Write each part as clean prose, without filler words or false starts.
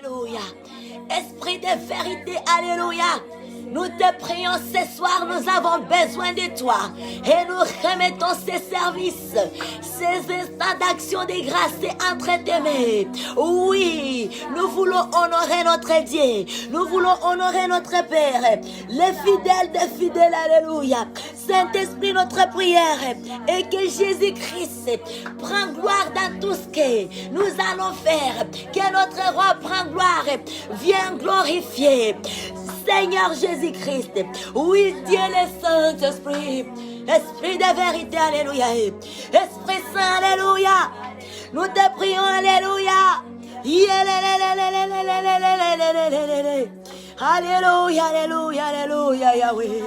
Alléluia. Esprit de vérité, alléluia. Nous te prions ce soir, nous avons besoin de toi. Et nous remettons ces services, ces instants d'action de grâce entre tes mains. Oui, nous voulons honorer notre Dieu. Nous voulons honorer notre Père. Les fidèles des fidèles, alléluia. Saint-Esprit, notre prière et que Jésus-Christ prend gloire dans tout ce que nous allons faire. Que notre roi prend gloire, vienne glorifier. Seigneur Jésus-Christ, oui, Dieu le Saint-Esprit, Esprit de vérité, alléluia. Esprit Saint, alléluia. Nous te prions, alléluia. Alléluia, alléluia, alléluia, Yahweh.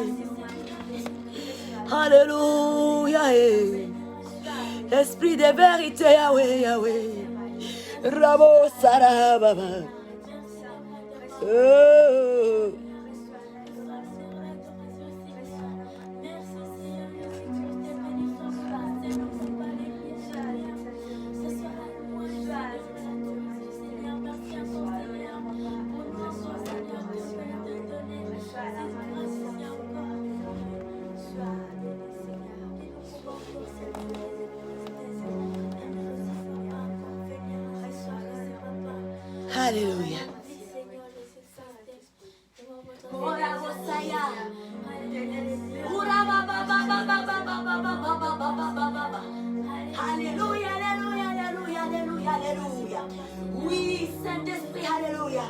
Alléluia. Esprit de vérité, Yahweh, Yahweh. Rabo Sarababa. Oh. Alléluia. Alléluia, alléluia, alléluia, alléluia, alléluia. Oui, Saint-Esprit, alléluia.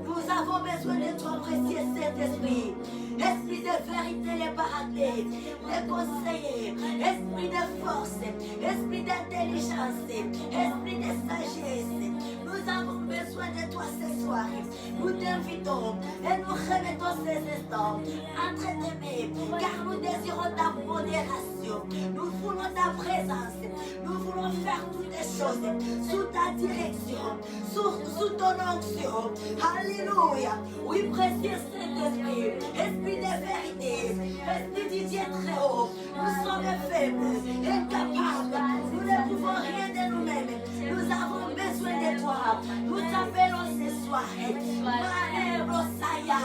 Nous avons besoin de toi, précieux Saint-Esprit. Esprit de vérité, les paraclés, les conseillers, esprit de force, esprit d'intelligence, esprit de sagesse. Nous avons besoin de toi ce soir. Nous t'invitons et nous remettons ces instants entre tes mains, car nous désirons ta modération. Nous voulons ta présence. Nous voulons faire toutes les choses sous ta direction, sous ton onction. Alléluia. Oui, précieux Saint-Esprit, Esprit de vérité, Esprit du Dieu très haut. Nous sommes faibles, incapables. Nous ne pouvons rien de nous-mêmes. Nous avons besoin de toi. Nous t'appelons ce soir. Marie Rosaya.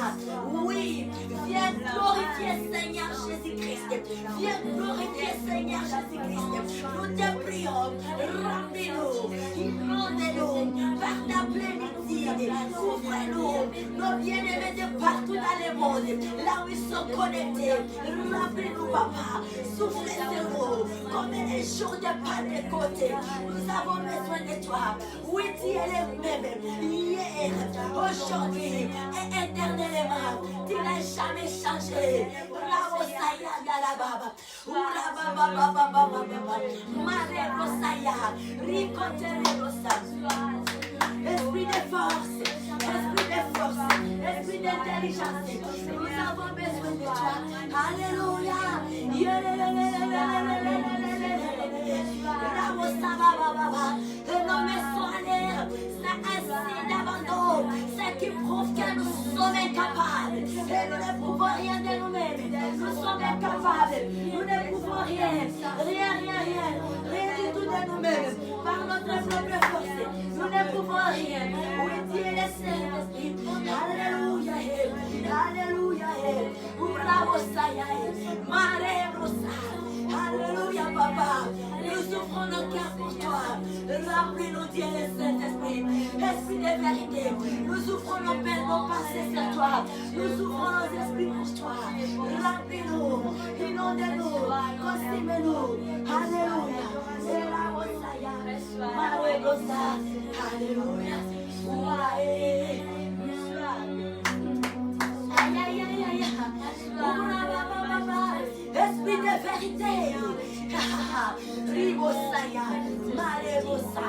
Oui, viens glorifier Seigneur Jésus-Christ. Viens glorifier Seigneur Jésus-Christ. Nous te prions. Remplis-nous. Inonde-nous par ta plénitude. Couvre-nous. Nos bien-aimés de partout dans le monde. Là où ils sont connectés. Remplis-nous, Papa. Souffle sur nous. Comme les jours de Pentecôte. Nous avons besoin de toi. Oui, tu es le même. Hier, aujourd'hui et éternellement. Tu n'as jamais changé. Bravo, Saya, Dalababa. Oula, Baba, Baba, Baba, Baba. Mare, Rosaya. Ricotere, Rosa. Esprit de force. Esprit de force. Esprit d'intelligence. Nous avons besoin de toi. Alléluia. Et nos mains sont en l'air. C'est un signe d'abandon. C'est qui prouve que nous sommes incapables. Et nous ne pouvons rien de nous-mêmes. Nous sommes incapables. Nous ne pouvons rien. Rien, rien, rien. Rien du tout de nous-mêmes. Par notre propre force. Nous ne pouvons rien. Oui, Dieu est le Saint-Esprit. Alléluia. Alléluia. Bravo, Saya. Mare, Rosa. Alléluia, Papa. Nous ouvrons nos cœurs pour toi. Remplis-nous, Dieu, le Saint-Esprit. Esprit de vérité. Nous ouvrons nos peines, nos pensées sur toi. Nous ouvrons nos esprits pour toi. Remplis-nous. Inonde-nous. Consume-nous. Alléluia. Alléluia. Alléluia. Aïe, aïe, aïe, aïe. Esprit de vérité. Ribosaya, Marebosa.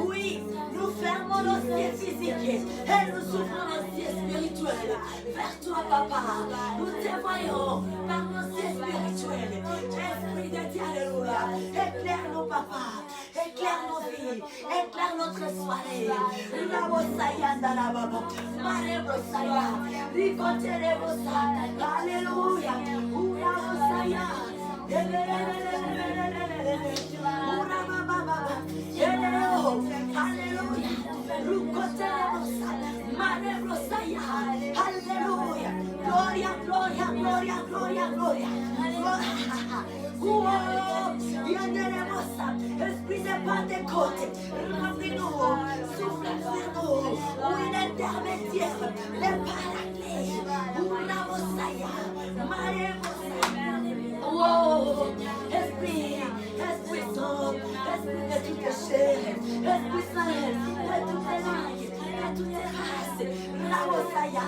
Oui, nous fermons nos yeux physiques et nous ouvrons nos yeux spirituels vers toi, Papa. Nous te voyons par nos yeux spirituels. Esprit de Dieu, alléluia. Éclaire-nous, Papa. Éclaire nos vies. Éclaire notre soirée. Rabosaya, Dalababa. Marebosaya. Ricoterebosa. Alléluia. Rabosaya. Alléluia. Alléluia. Gloria, gloria, gloria, gloria, gloria. Esprit de Pentecôte, remplis-nous, souffle sur nous, oui, l'intermédiaire, les paraclés, oh, Esprit Saint, Esprit de toute chair, Esprit Saint, de toutes les langues, de toutes les races, Ramosaya,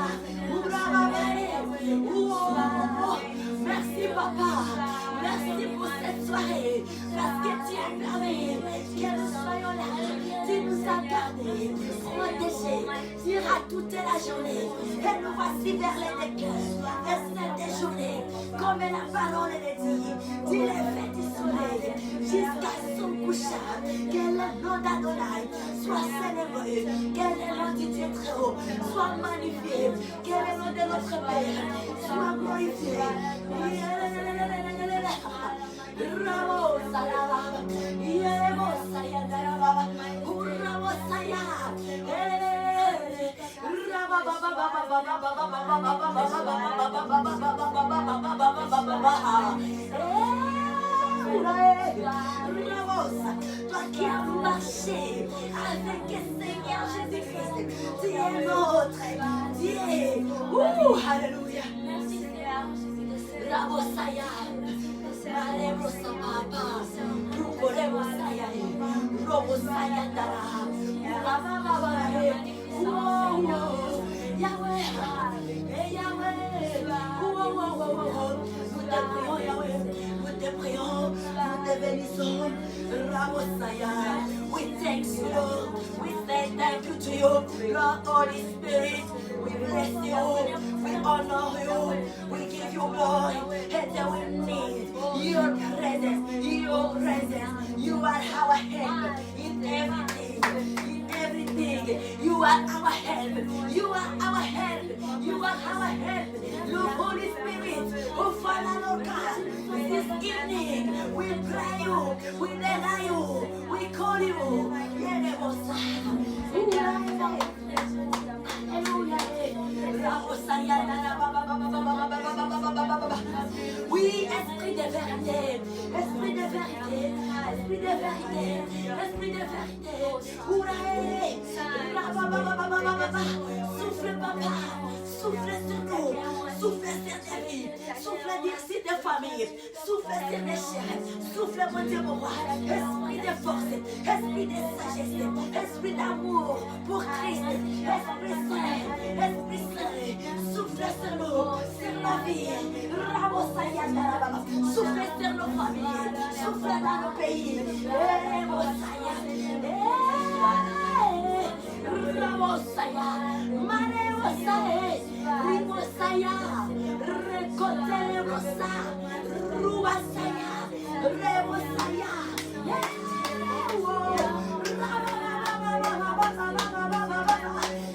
merci Papa, merci pour cette soirée, parce que tu as permis que nous soyons là, tu nous as gardés, protégés, durant toute la journée, et nous voici vers les cœurs, et cette journée, comme la parole le dit, du lever du soleil jusqu'à son couchard, que le nom d'Adonai soit célébré, que le nom du Dieu très haut soit magnifié, que le nom de notre Père soit glorifié. Toi qui as marché avec le Seigneur Jésus-Christ, tu es notre Dieu. Alléluia. Merci Seigneur. Rabosaya. Marebrosa papa. Rukoremosaya. Robosaya dara. Rabababare. Yahweh. Yahweh. Nous te prions, Yahweh. Nous te prions. Nous te bénissons. Rabosaya. We thank you, Lord. We say thank you to you, Lord Holy Spirit. We bless you. We honor you. We give you glory. And we need your presence. Your presence. You are our help in everything. In everything. You are our help. You are our help. You are our help. Your Holy Spirit who follow God. This evening we pray you. We deny you. We call you. Oui, esprit de vérité, esprit de vérité, esprit de vérité, esprit de vérité. Souffle papa, souffle sur nous, souffle sur tes vies, souffle sur tes familles, souffle sur tes chaînes, souffle mon Dieu mon roi, esprit de force, esprit de sagesse, esprit d'amour pour Christ, Esprit Saint, souffle sur nous, sur nos vies, souffle sur nos familles, souffle dans nos pays, Ramosaya, Maneosaya, Rimosaya, Recote Rosa, Ruasaya, Remosaya,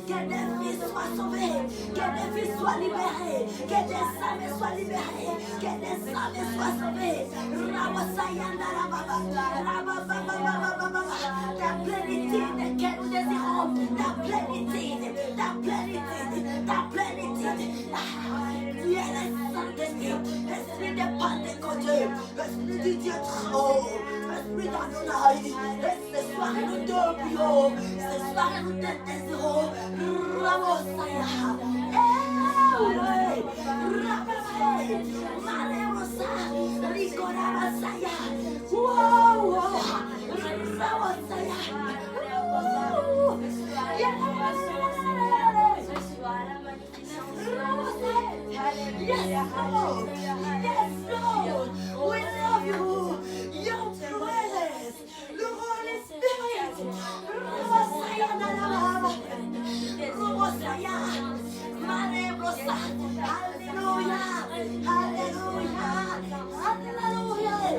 que des filles soient sauvées, que des filles soient libérées, que des âmes soient libérées, que des âmes soient sauvées. Ramosaya, la plénitude que nous désirons, la plénitude. Tu es le Saint-Esprit, Esprit de Pentecôte, Esprit du Dieu très haut, Esprit d'Adonai. Et ce soir nous te prions, ce soir nous te désirons. Ramosaya, Maremosa, Ricoramasaya, Ramosaya. Yes, Lord. Yes, Lord. We love you. Your presence. The Holy Spirit. Hallelujah. Hallelujah. Hallelujah.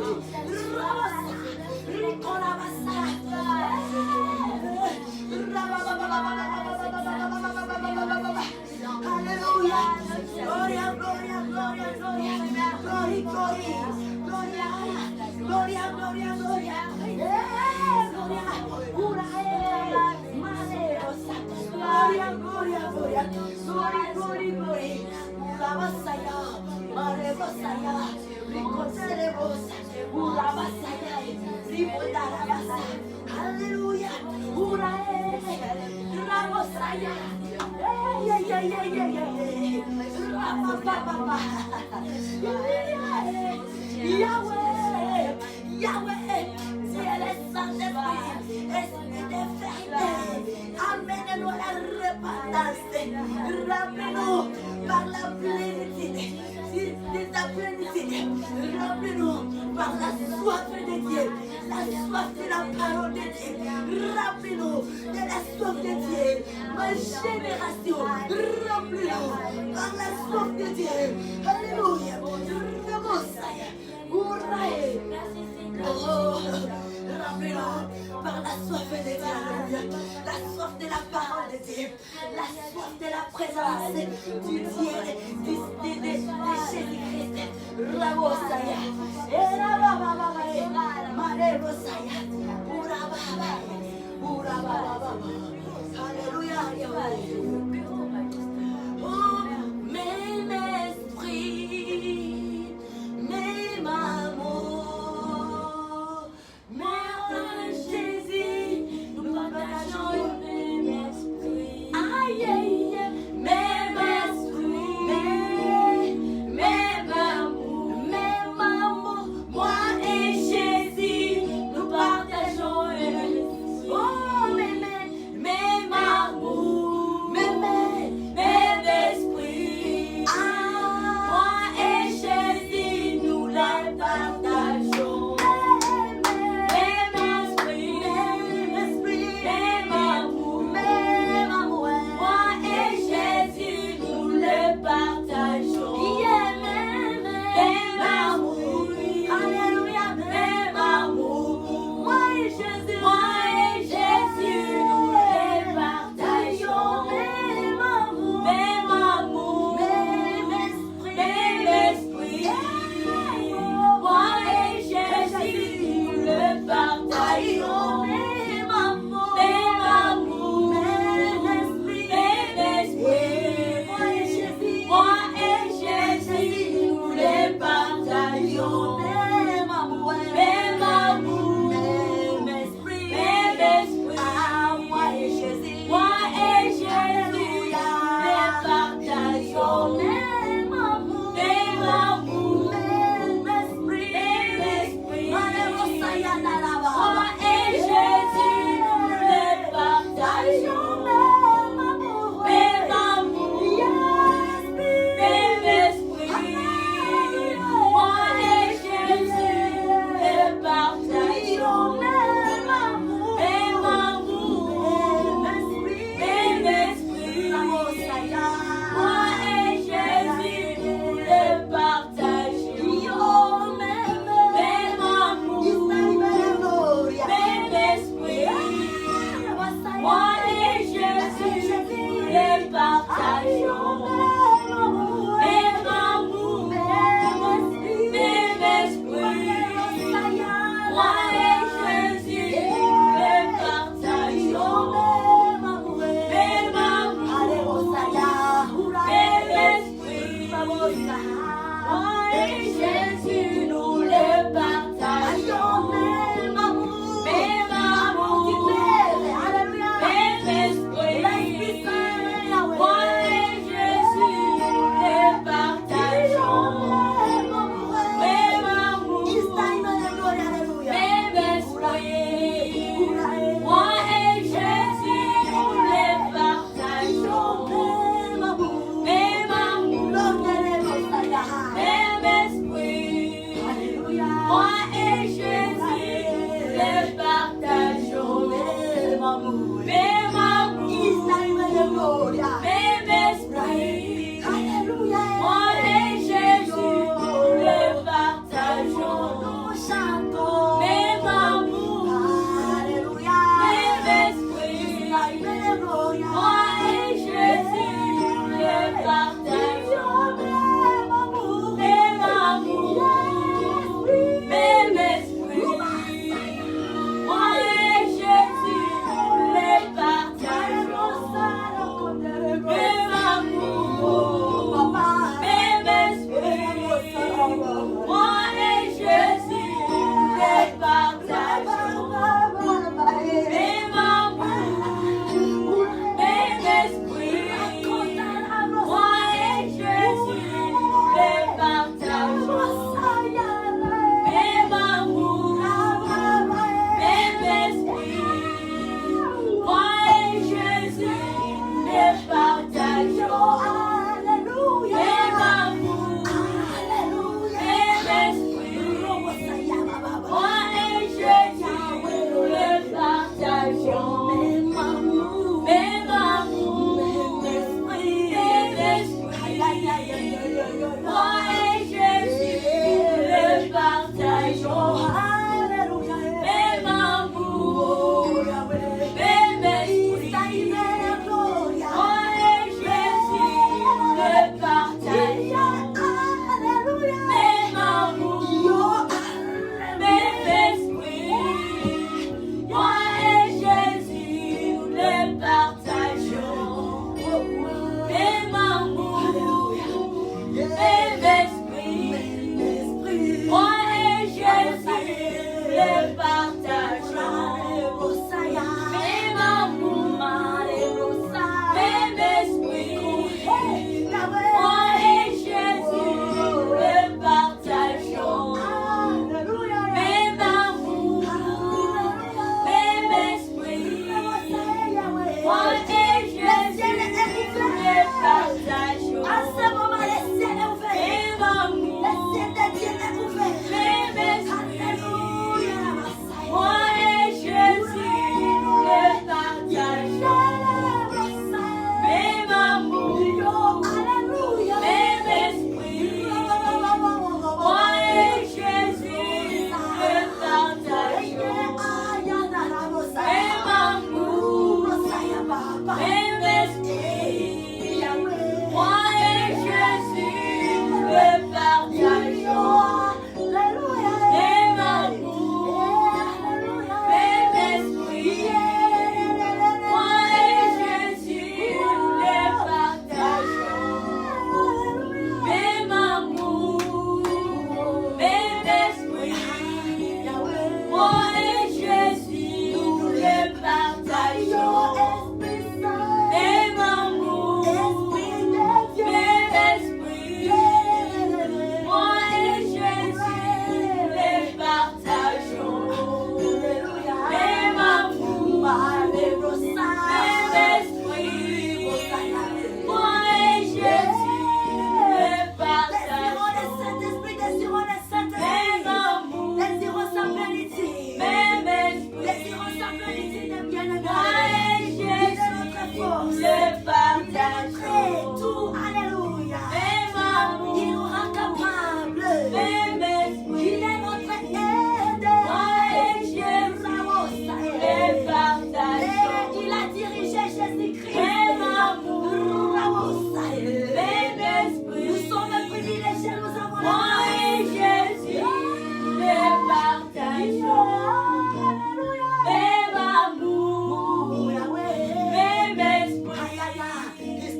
Gloria, gloria, gloria, gloria. Glory, glory. Gloria, gloria, gloria, gloria. Gloria. Gloria, gloria, gloria. Glory, glory, glory. Urabasaya, Marebosaya, Ricoterebosa, Urabasaya, Ribodarabasa. Hallelujah. Urae, Rabosaya. Yahweh, Yahweh, tu es le Saint-Esprit, Esprit de vérité. Amène-nous à la repentance. Remplis-nous par la plénitude de ta plénitude. Remplis-nous par la soif de Dieu, la soif de la parole de Dieu. Remplis-nous de la soif de Dieu. Ma génération, remplis-nous par la soif de Dieu. Alléluia. Oh, remplis-nous par la soif de Dieu, la soif de la parole de Dieu, la soif de la présence du Dieu, de Jésus-Christ. Rabosaya, Marebosaya, Alléluia. Oh, même esprit, même amour, même Jésus, nous partageons le même esprit. Aïe, aïe, même esprit, même amour, moi et Jésus, nous partageons le même esprit. Oh, même amour.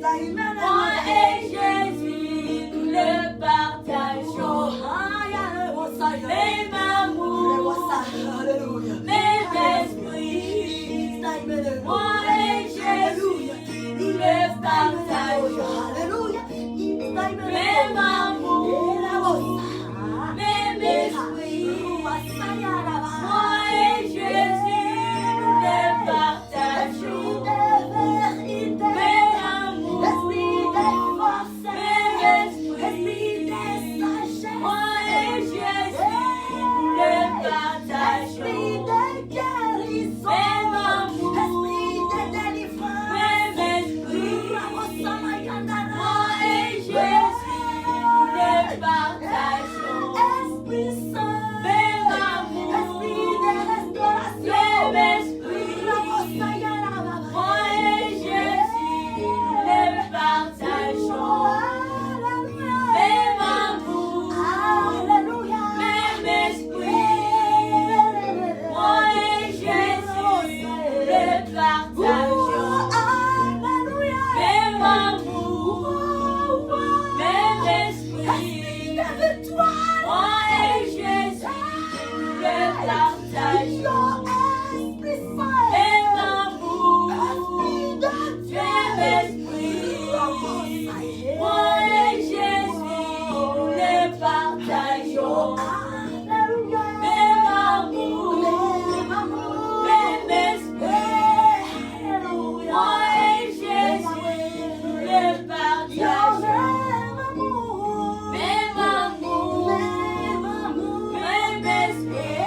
Moi et Jésus, nous le partageons. Même amour, même esprit. Moi et Jésus, nous le partageons. Même amour, même esprit. Moi et Jésus, nous le partageons. Même amour, même esprit. Moi et Jésus, nous le partageons. Même amour, même esprit. Moi et Jésus, nous le partageons. Même amour, même esprit. Moi et Jésus, nous le partageons. Même amour, même esprit. Moi et Jésus, nous le partageons. Même amour, même esprit. Moi et Jésus, nous le partageons. Même amour, même esprit. Moi et Jésus, nous le partageons. Même amour, même esprit. Moi et Jésus, nous le partageons. Même amour, même esprit.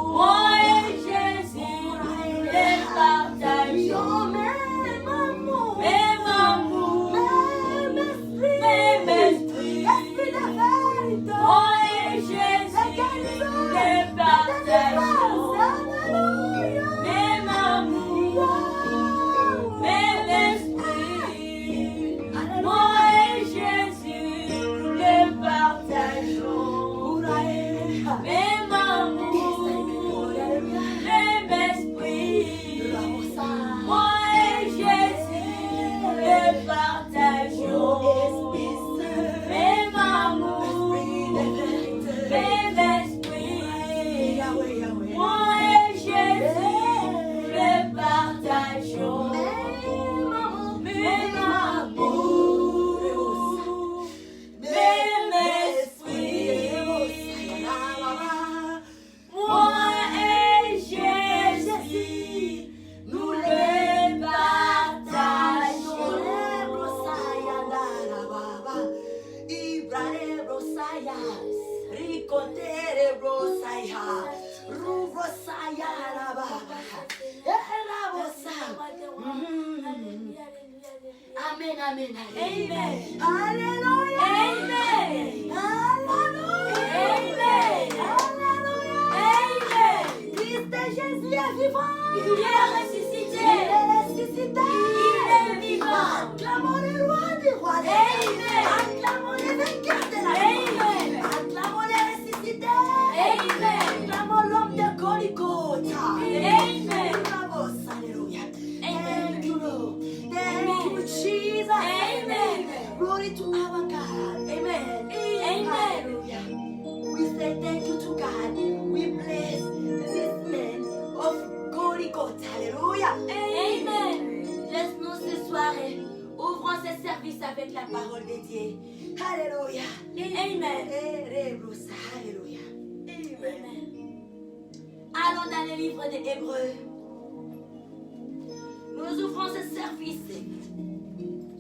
Moi et Jésus, nous le partageons. Même amour, même esprit. Moi et Jésus, nous le partageons. Même amour, même esprit. Moi et Jésus, nous le partageons. Même amour, même esprit. Moi et Jésus, nous le partageons. Même amour, même esprit. Moi et Jésus, nous le partageons. Même amour, même esprit. Moi et Jésus, nous le partageons. Amen, amen, Amen. Alléluia. Amen. Alléluia. Amen. Amen. Christ Jésus est vivant. Il est ressuscité. Il est ressuscité. Il est vivant. Acclamons le roi des rois. Amen. Acclamons les vainqueurs de la Amen. vie. Acclamons les ressuscités. Amen. Acclamons l'homme de Golgotha. Amen. Alléluia. Amen. Thank you, Lord. Thank you, Jesus. Amen. Glory to our God. Amen. Amen. Hallelujah. We say thank you to God. We bless this man of Golgotha. Alléluia. Amen. Laisse-nous ce soir ouvrons ce service avec la parole de Dieu. Alléluia. Amen. Alléluia. Amen. Allons dans le livre des Hébreux. Nous ouvrons ce service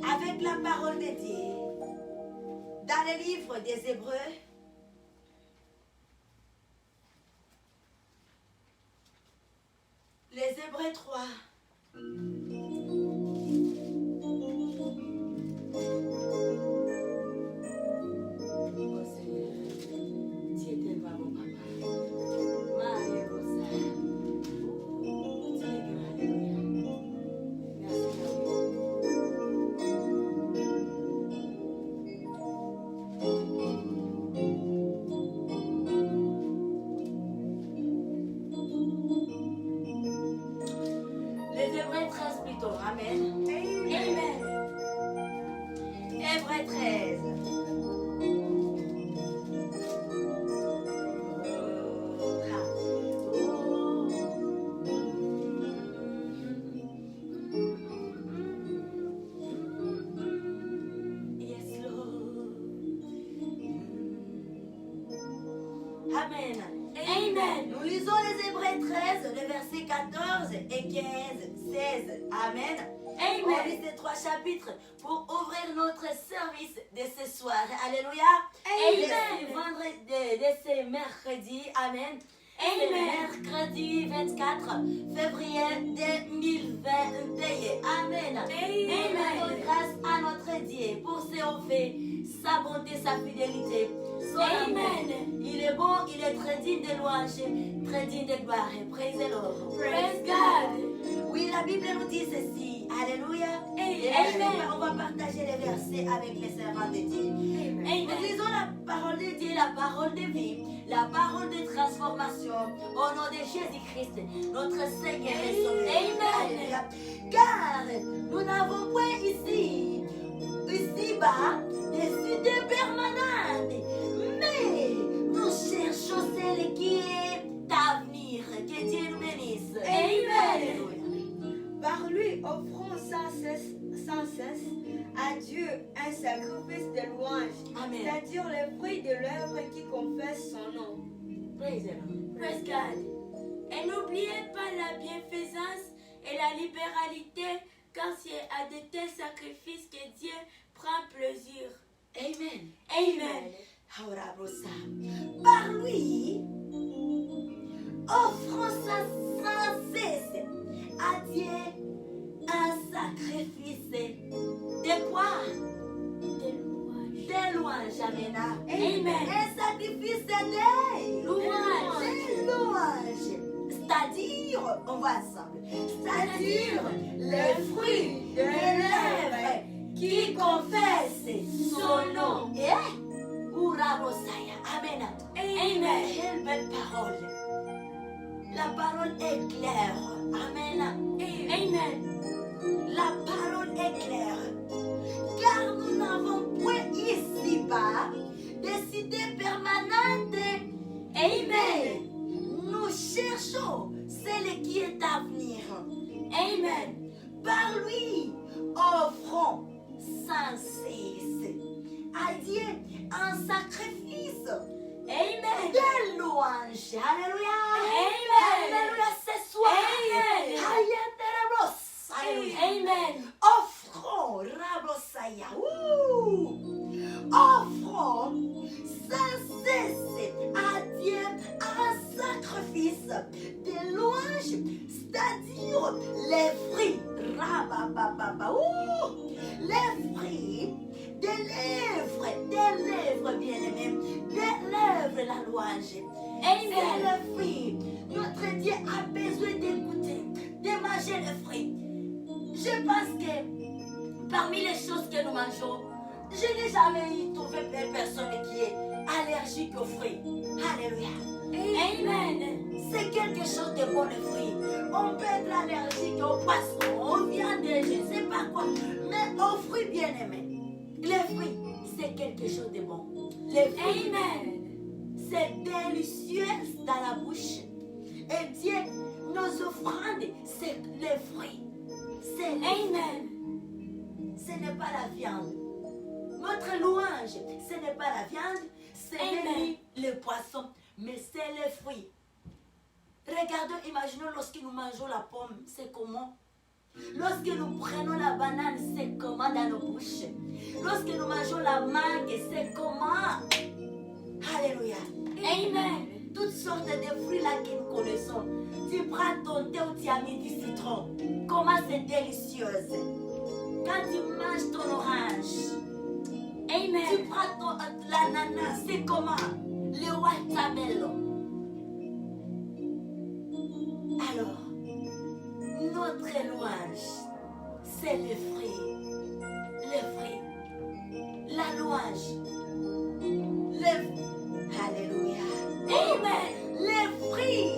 avec la parole de Dieu. Dans le livre des Hébreux, les Hébreux 3. Oh Seigneur, tu es tellement bon, papa. Marie Rosa. Tu es grand, alléluia. Merci, Les Hébreux 13, verset 13. Yes, Lord. Amen. Amen. Nous lisons les Hébreux 13, les versets 14 et 15, 16. Amen. On Amen. lit ces 3 chapitres pour ouvrir notre service de ce soir. Alléluia. Amen. De ce vendredi, de ce mercredi. Amen. C'est Amen. mercredi 24 février 2021. Amen. Amen. Rendons grâce à notre Dieu pour ce qu'on fait, sa bonté, sa fidélité. Son amour. Amen. Il est bon, il est très digne de louange, très digne de gloire. Praise the Lord. Praise God. Oui, la Bible nous dit ceci. Alléluia. Et Amen. on va partager les versets avec les servants de Dieu. Nous Amen. lisons la parole de Dieu, la parole de vie, la parole de transformation au nom de Jésus-Christ, notre Seigneur et Sauveur. Amen. Alléluia. Car nous n'avons point ici-bas des cités permanentes, mais nous cherchons celle qui est d'avenir. Que Dieu nous bénisse. Amen. Alléluia. Par lui, offrons sans cesse à Dieu un sacrifice de louange, Amen. c'est-à-dire le fruit de l'œuvre qui confesse son nom. Praise the Lord. Praise God. Et n'oubliez pas la bienfaisance et la libéralité, car c'est à de tels sacrifices que Dieu prend plaisir. Amen. Amen. Ahora brosa. Par lui, offrons sans cesse à Dieu un sacrifice. De quoi? De louange. Amen. Amen. Un sacrifice de Louange. De louange. C'est-à-dire, on va ensemble, c'est-à-dire les fruits de lèvres qui confessent son nom. Et Urabosaya. Amen. Amen. Quelle belle parole. La parole est claire. Amen. Amen. La parole est claire. Car nous n'avons point ici-bas des cités permanentes. Amen. Nous cherchons celle qui est à venir. Amen. Par lui, offrons sans cesse à Dieu un sacrifice Amen. de louange. Alléluia. Amen. Alléluia, ce soir. Amen. Alléluia. Amen. Offrons, Rabosaya. Offrons sans cesse à Dieu un sacrifice de louange, c'est-à-dire les fruits, Rabababa. Les fruits des lèvres bien-aimés, des lèvres la louange. Amen. C'est le fruit. Notre Dieu a besoin d'écouter, de manger le fruit. Je pense que parmi les choses que nous mangeons, je n'ai jamais trouvé personne qui est allergique aux fruits. Alléluia. Amen. C'est quelque chose de bon, le fruit. On peut être allergique aux poissons, aux viandes, je ne sais pas quoi. Mais aux fruits bien-aimés. Les fruits, c'est quelque chose de bon. Les fruits, Amen. c'est délicieux dans la bouche. Et Dieu, nos offrandes, c'est les fruits. C'est les Amen. ce n'est pas la viande. Notre louange, ce n'est pas la viande, ce n'est ni le poisson, mais c'est les fruits. Regardons, imaginons lorsque nous mangeons la pomme, c'est comment? Lorsque nous prenons la banane, c'est comment dans nos bouches? Lorsque nous mangeons la mangue, c'est comment? Alléluia. Amen. Toutes sortes de fruits là que nous connaissons. Tu prends ton thé ou tu as mis du citron. Comment c'est délicieuse. Quand tu manges ton orange, tu Amen. prends l'ananas, c'est comment? Le watermelon. Alors, notre louange, c'est le fruit. Le fruit. La louange. Alléluia. Amen. Les fruits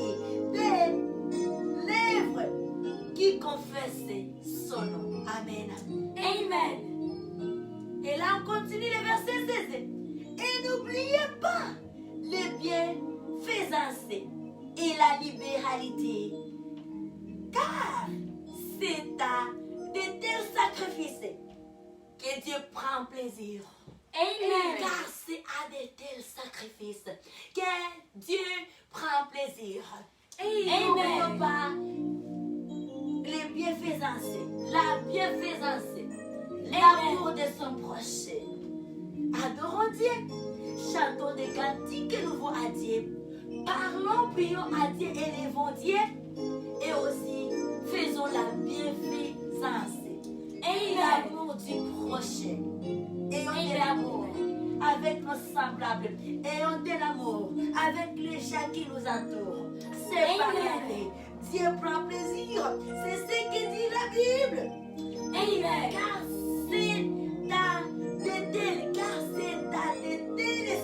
des lèvres qui confessent son nom. Amen. Amen. Et là, on continue que Dieu prend plaisir. Amen. Car c'est à de tels sacrifices que Dieu prend plaisir. N'oublions pas les bienfaisances, la bienfaisance, l'amour de son prochain. Adorons Dieu, chantons des cantiques nouveaux à Dieu, parlons, prions à Dieu, élevons Dieu et aussi faisons la bienfaisance et l'amour du prochain. Ayons de l'amour avec nos semblables, ayons de l'amour avec les gens qui nous entourent. C'est pas vrai. Dieu prend plaisir, c'est ce que dit la Bible. Amen. Car c'est dans de tels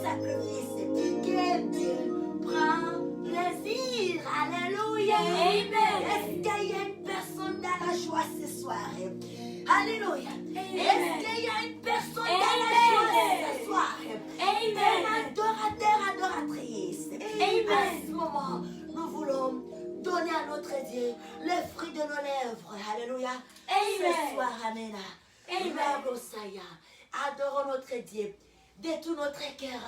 sacrifices que Dieu prend plaisir. Alléluia. Amen. Est-ce qu'il y a une personne dans la joie ce soir? Alléluia. Est-ce qu'il y a une personne dans la joie ce soir? Un adorateur, adoratrice. À ce moment, nous voulons donner à notre Dieu le fruit de nos lèvres. Alléluia. Ce soir, Amen. Adorons notre Dieu de tout notre cœur.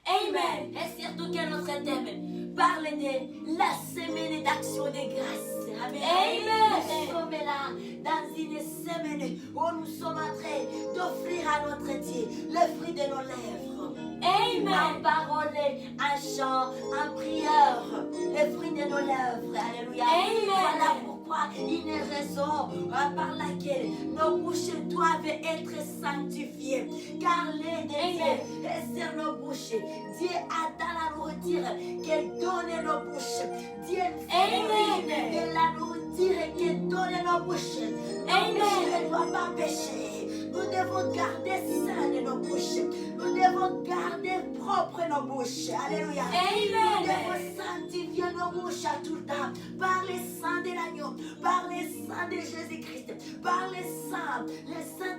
Amen. Et surtout que notre thème parle de la semaine d'action de grâce. Amen. Amen. Nous sommes là dans une semaine où nous sommes en train d'offrir à notre Dieu le fruit de nos lèvres. Amen. En parole, en chant, en prière, le fruit de nos lèvres. Alléluia. Amen. Voilà pourquoi une raison par laquelle nos bouches doivent être sanctifiées. Car les désirs est sur nos bouches. Dieu a dans la nourriture qu'il donne nos bouches. Dieu fait de la nourriture qu'il donne nos bouches. Nos bouches ne doivent pas pécher. Nous devons garder saines nos bouches. Nous devons garder propres nos bouches. Alléluia. Nous devons sanctifier nos bouches à tout le temps. Par le sang de l'agneau, par le sang de Jésus-Christ, par le sang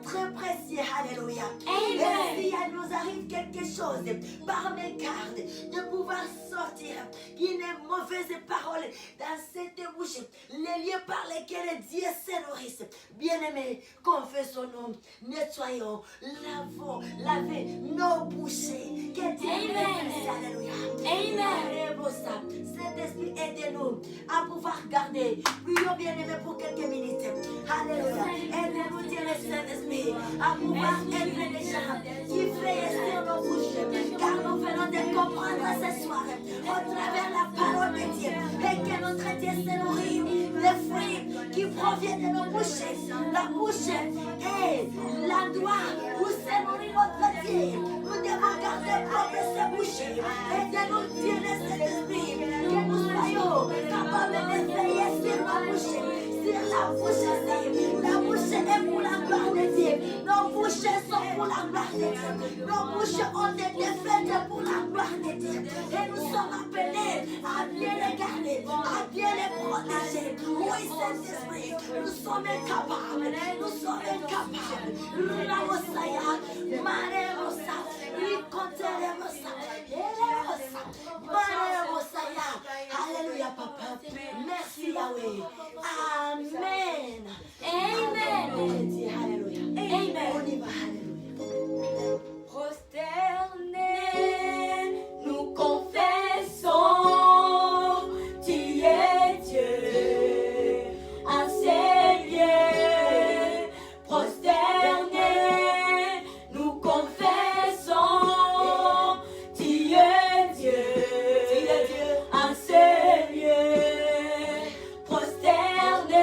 très précieux. Alléluia. Et s'il nous arrive quelque chose, par mes gardes, de pouvoir sortir une mauvaise parole dans cette bouche, les lieux par lesquels Dieu se nourrisse. Bien-aimés, confessons-nous, nettoyons, lavez nos bouches. Que Dieu nous bénisse. Alléluia. Saint-Esprit, aidez-nous à pouvoir garder. Prions bien-aimés pour quelques minutes. Alléluia. Aidez-nous, Dieu le Saint-Esprit, à pouvoir aider les gens qui font sur nos bouches. Car nous venons de comprendre ce soir, au travers la parole de Dieu, et que notre Dieu se nourrit des fruits qui proviennent de nos bouches. La bouche est l'endroit où se nourrit notre Dieu. Nous devons garder propre ces bouches. Aidez-nous, Dieu le Saint-Esprit, que nous soyons capables de veiller sur nos bouches. Sur la bouche, la bouche est pour la gloire de Dieu. Nos bouches sont pour la gloire de Dieu. Nos bouches ont été faites pour la gloire de Dieu. Et nous sommes appelés à bien les garder, à bien les protéger. Oui, Saint-Esprit, nous sommes incapables. Nous sommes incapables. La Mosaya, Manerosa, Ricoteremosa, Elerosa, Manerosaya. Alléluia, Papa. Merci, Yahweh. Amen. Amen. Alléluia. Amen. On y va, alléluia. Prosternés, nous confessons, tu es Dieu, enseigné. Prosternés, nous confessons, tu es Dieu, enseigné. Prosternés,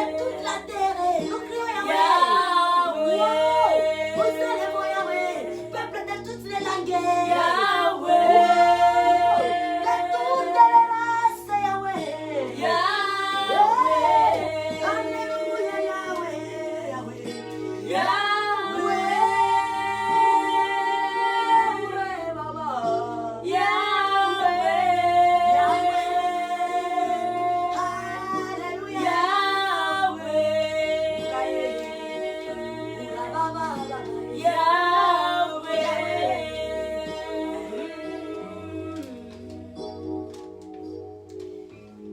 de toute la terre. Nous crions Yahweh. Wow. Nous célébrons Yahweh. Peuple de toutes les langues. Yahweh. De toutes les races, Yahweh. Yahweh. Alléluia, Yahweh. Yahweh. Yahweh. Yahweh, Baba. Yahweh. Alléluia.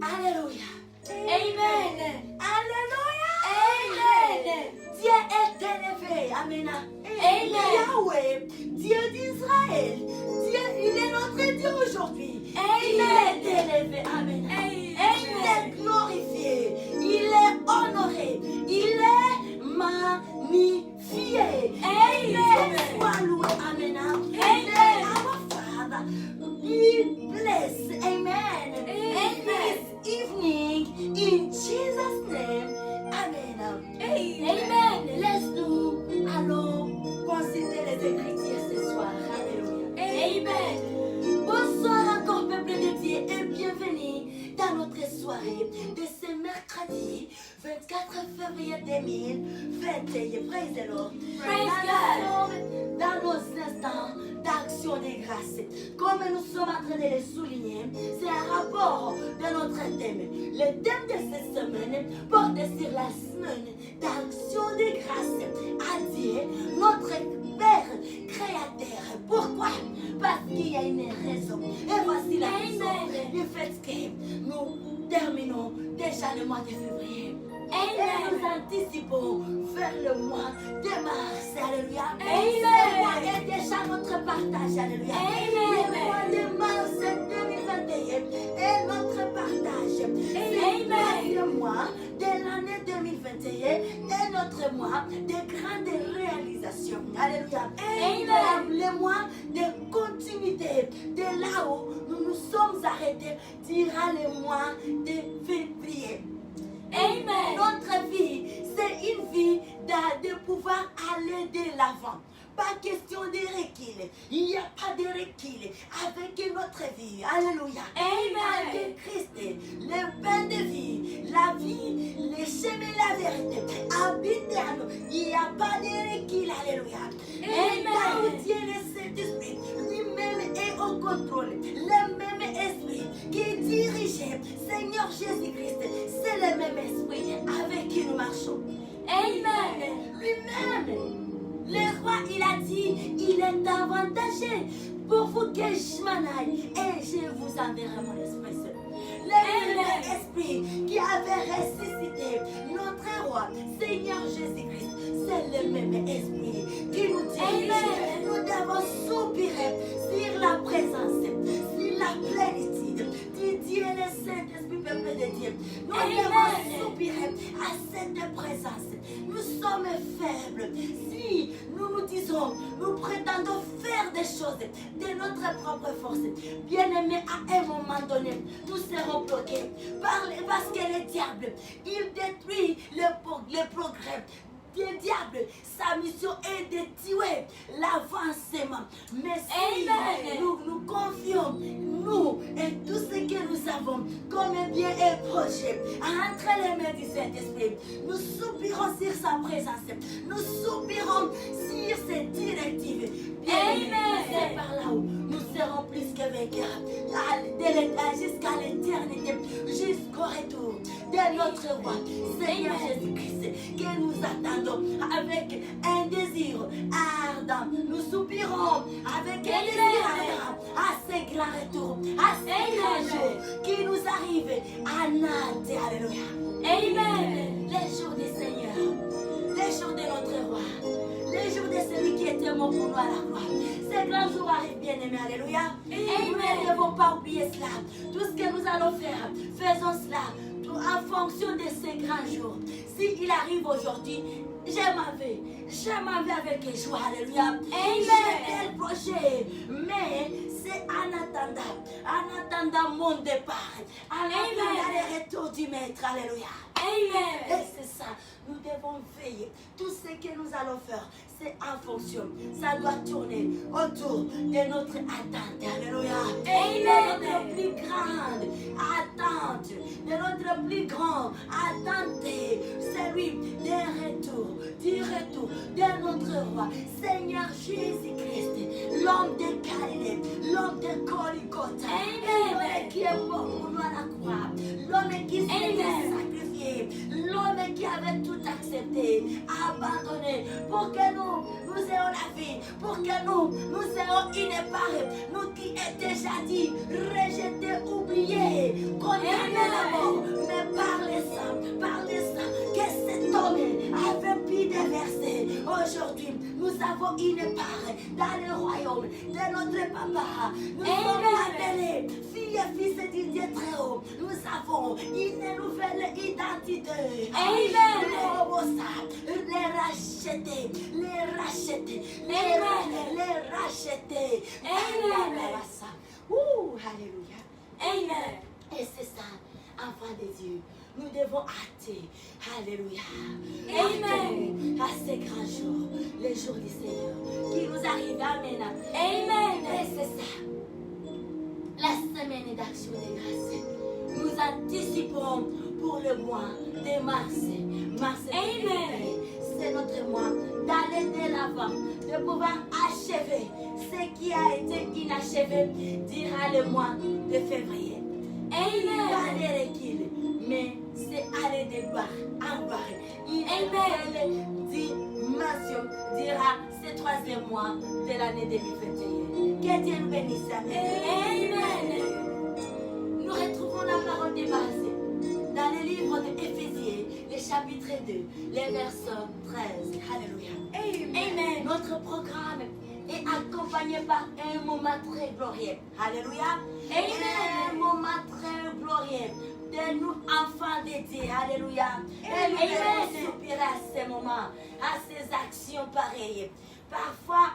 Alléluia. Amen. Alléluia. Amen. Dieu est élevé. Amen. Amen. Yahweh, Dieu d'Israël. Dieu, il est notre Dieu aujourd'hui. Amen. Il est élevé. Amen. Amen. Il est glorifié. Il est honoré. Il est magnifié. Amen. Dieu soit loué. Amen. Amen. Our Father, be blessed. Amen. Amen. This evening, in Jesus' name. Amen. Amen. Laisse-nous allons consulter les Écritures ce soir. Alléluia. Amen. Bonsoir encore, peuple de Dieu, et bienvenue dans notre soirée de ce mercredi 24 février 2021. Praise the Lord. Praise God. Dans nos instants d'action de grâce, comme nous sommes en train de le souligner, c'est un rapport de notre thème. Le thème de cette semaine porte sur la semaine d'action de grâce à Dieu, notre Père créateur. Pourquoi? Parce qu'il y a une raison. Et voici la raison du fait que nous terminons déjà le mois de février. Et nous anticipons vers le mois de mars. Alléluia. Ce mois est déjà notre partage. Alléluia. Le mois de mars 2021 est notre partage. C'est le mois de l'année 2021 est notre mois de grandes réalisations. Alléluia. Le mois de continuité. De là où nous nous sommes arrêtés, dira le mois de février. Amen. Notre vie, c'est une vie de pouvoir aller de l'avant. Pas question de recul. Il n'y a pas de recul avec notre vie. Alléluia. Amen. Avec Christ, le pain de vie, la vie, le chemin, la vérité. Habite en nous. Il n'y a pas de recul. Alléluia. Et là où Dieu le Saint-Esprit lui-même est au contrôle. Le même esprit qui dirigeait Seigneur Jésus-Christ, c'est le même esprit avec qui nous marchons. Amen. Lui-même, le roi, il a dit, il est avantagé pour vous que je m'en aille et je vous enverrai mon esprit seul. Le même esprit qui avait ressuscité notre roi, Seigneur Jésus-Christ, c'est le même esprit qui nous dirige. Nous devons soupirer sur la présence, sur la plénitude du Dieu, le Saint-Esprit, peuple de Dieu. Nous devons soupirer à cette présence. Nous sommes faibles. Si nous nous disons, nous prétendons faire des choses de notre propre force, bien aimé, à un moment donné, nous serons bloqués parce que le diable, il détruit le progrès. Le diable, sa mission est de tuer l'avancement. Mais si nous confions, nous et tout ce que nous avons comme un bien et projet entre les mains du Saint-Esprit, nous soupirons sur sa présence, nous soupirons sur ses directives. C'est par là où nous serons plus que vainqueurs, jusqu'à l'éternité, jusqu'au retour de notre roi, Seigneur Jésus-Christ, que nous attendons avec un désir ardent. Nous soupirons avec un désir ardent à ce grand retour, à ce grand jour qui nous arrive à Nantes. Alléluia. Amen. Les jours du Seigneur, les jours de notre roi, les jours de celui qui était mort pour nous à la croix. Ces grands jours arrivent, bien-aimés. Alléluia. Nous ne devons pas oublier cela. Tout ce que nous allons faire, faisons cela en fonction de ces grands jours. S'il arrive aujourd'hui, je m'en vais avec joie. Alléluia. J'ai le projet, mais c'est en attendant mon départ, en attendant le retour du Maître. Alléluia. Amen. Et c'est allons veiller, tout ce que nous allons faire, c'est en fonction. Ça doit tourner autour de notre attente. Alléluia. Amen. De notre plus grande attente, de notre plus grande attente, celui du retour de notre roi, Seigneur Jésus-Christ, l'homme de Galilée, l'homme de Golgotha, l'homme qui est mort pour nous à la croix, l'homme qui s'est sacrifié, l'homme qui avait tout accepté, abandonné, pour que nous ayons la vie, pour que nous ayons inéparés, nous qui étions déjà dit, rejetés, oubliés, condamnés à la mort, mais par le sang, que cet homme avait pu déverser. Aujourd'hui, nous avons une part dans le royaume de notre papa. Nous sommes appelés filles et fils du Dieu très haut. Nous avons une nouvelle identité. Amen. Les racheter. Amen. Alléluia. Amen. Et c'est ça, enfants de Dieu. Nous devons hâter. Alléluia. Amen. À ces grands jours, les jours du Seigneur, qui nous arrivent. Amen. Amen. Et c'est ça. La semaine d'action de grâce. Nous anticipons pour le mois de mars. Amen. C'est notre mois d'aller de l'avant, de pouvoir achever ce qui a été inachevé durant le mois de février. Amen. Pas de recul, mais c'est aller de gloire en gloire. Une belle dimension durant ce troisième mois de l'année 2021. Que Dieu nous bénisse. Amen. Nous retrouvons la parole de base dans le livre de Éphésiens, le chapitre 2, les versets 13. Alléluia. Amen. Notre programme est accompagné par un moment très glorieux. Alléluia. Amen. Un moment très glorieux de nous, enfants de Dieu. Alléluia. Et nous devons soupirer à ces moments, à ces actions pareilles. Parfois,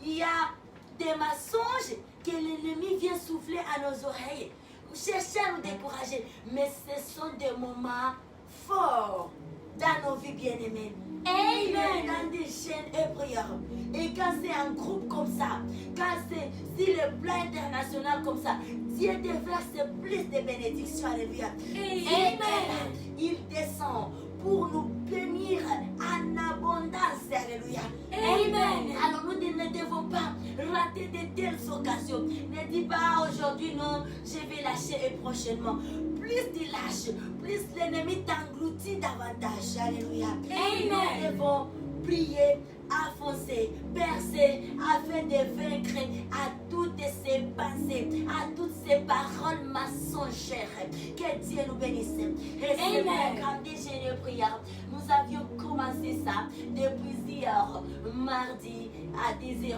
il y a des mensonges que l'ennemi vient souffler à nos oreilles. Chercher à nous décourager. Mais ce sont des moments forts dans nos vies bien-aimées. Amen. Dans des chaînes et prières. Et quand c'est un groupe comme ça, quand c'est sur le plan international comme ça, Dieu déverse plus de bénédictions. Alléluia. Amen. Il descend pour nous bénir en abondance. Alléluia. Amen. Alors nous ne devons pas rater de telles occasions. Ne dis pas aujourd'hui non, je vais lâcher et prochainement. Plus tu lâches, plus l'ennemi t'engloutit davantage. Alléluia. Amen. Nous devons prier, avancer, percer, afin de vaincre à toutes ces pensées, à toutes ces paroles mensongères. Que Dieu nous bénisse. Et c'est Amen. programme de jeûne et prière. Nous avions commencé ça depuis hier, mardi à 10h.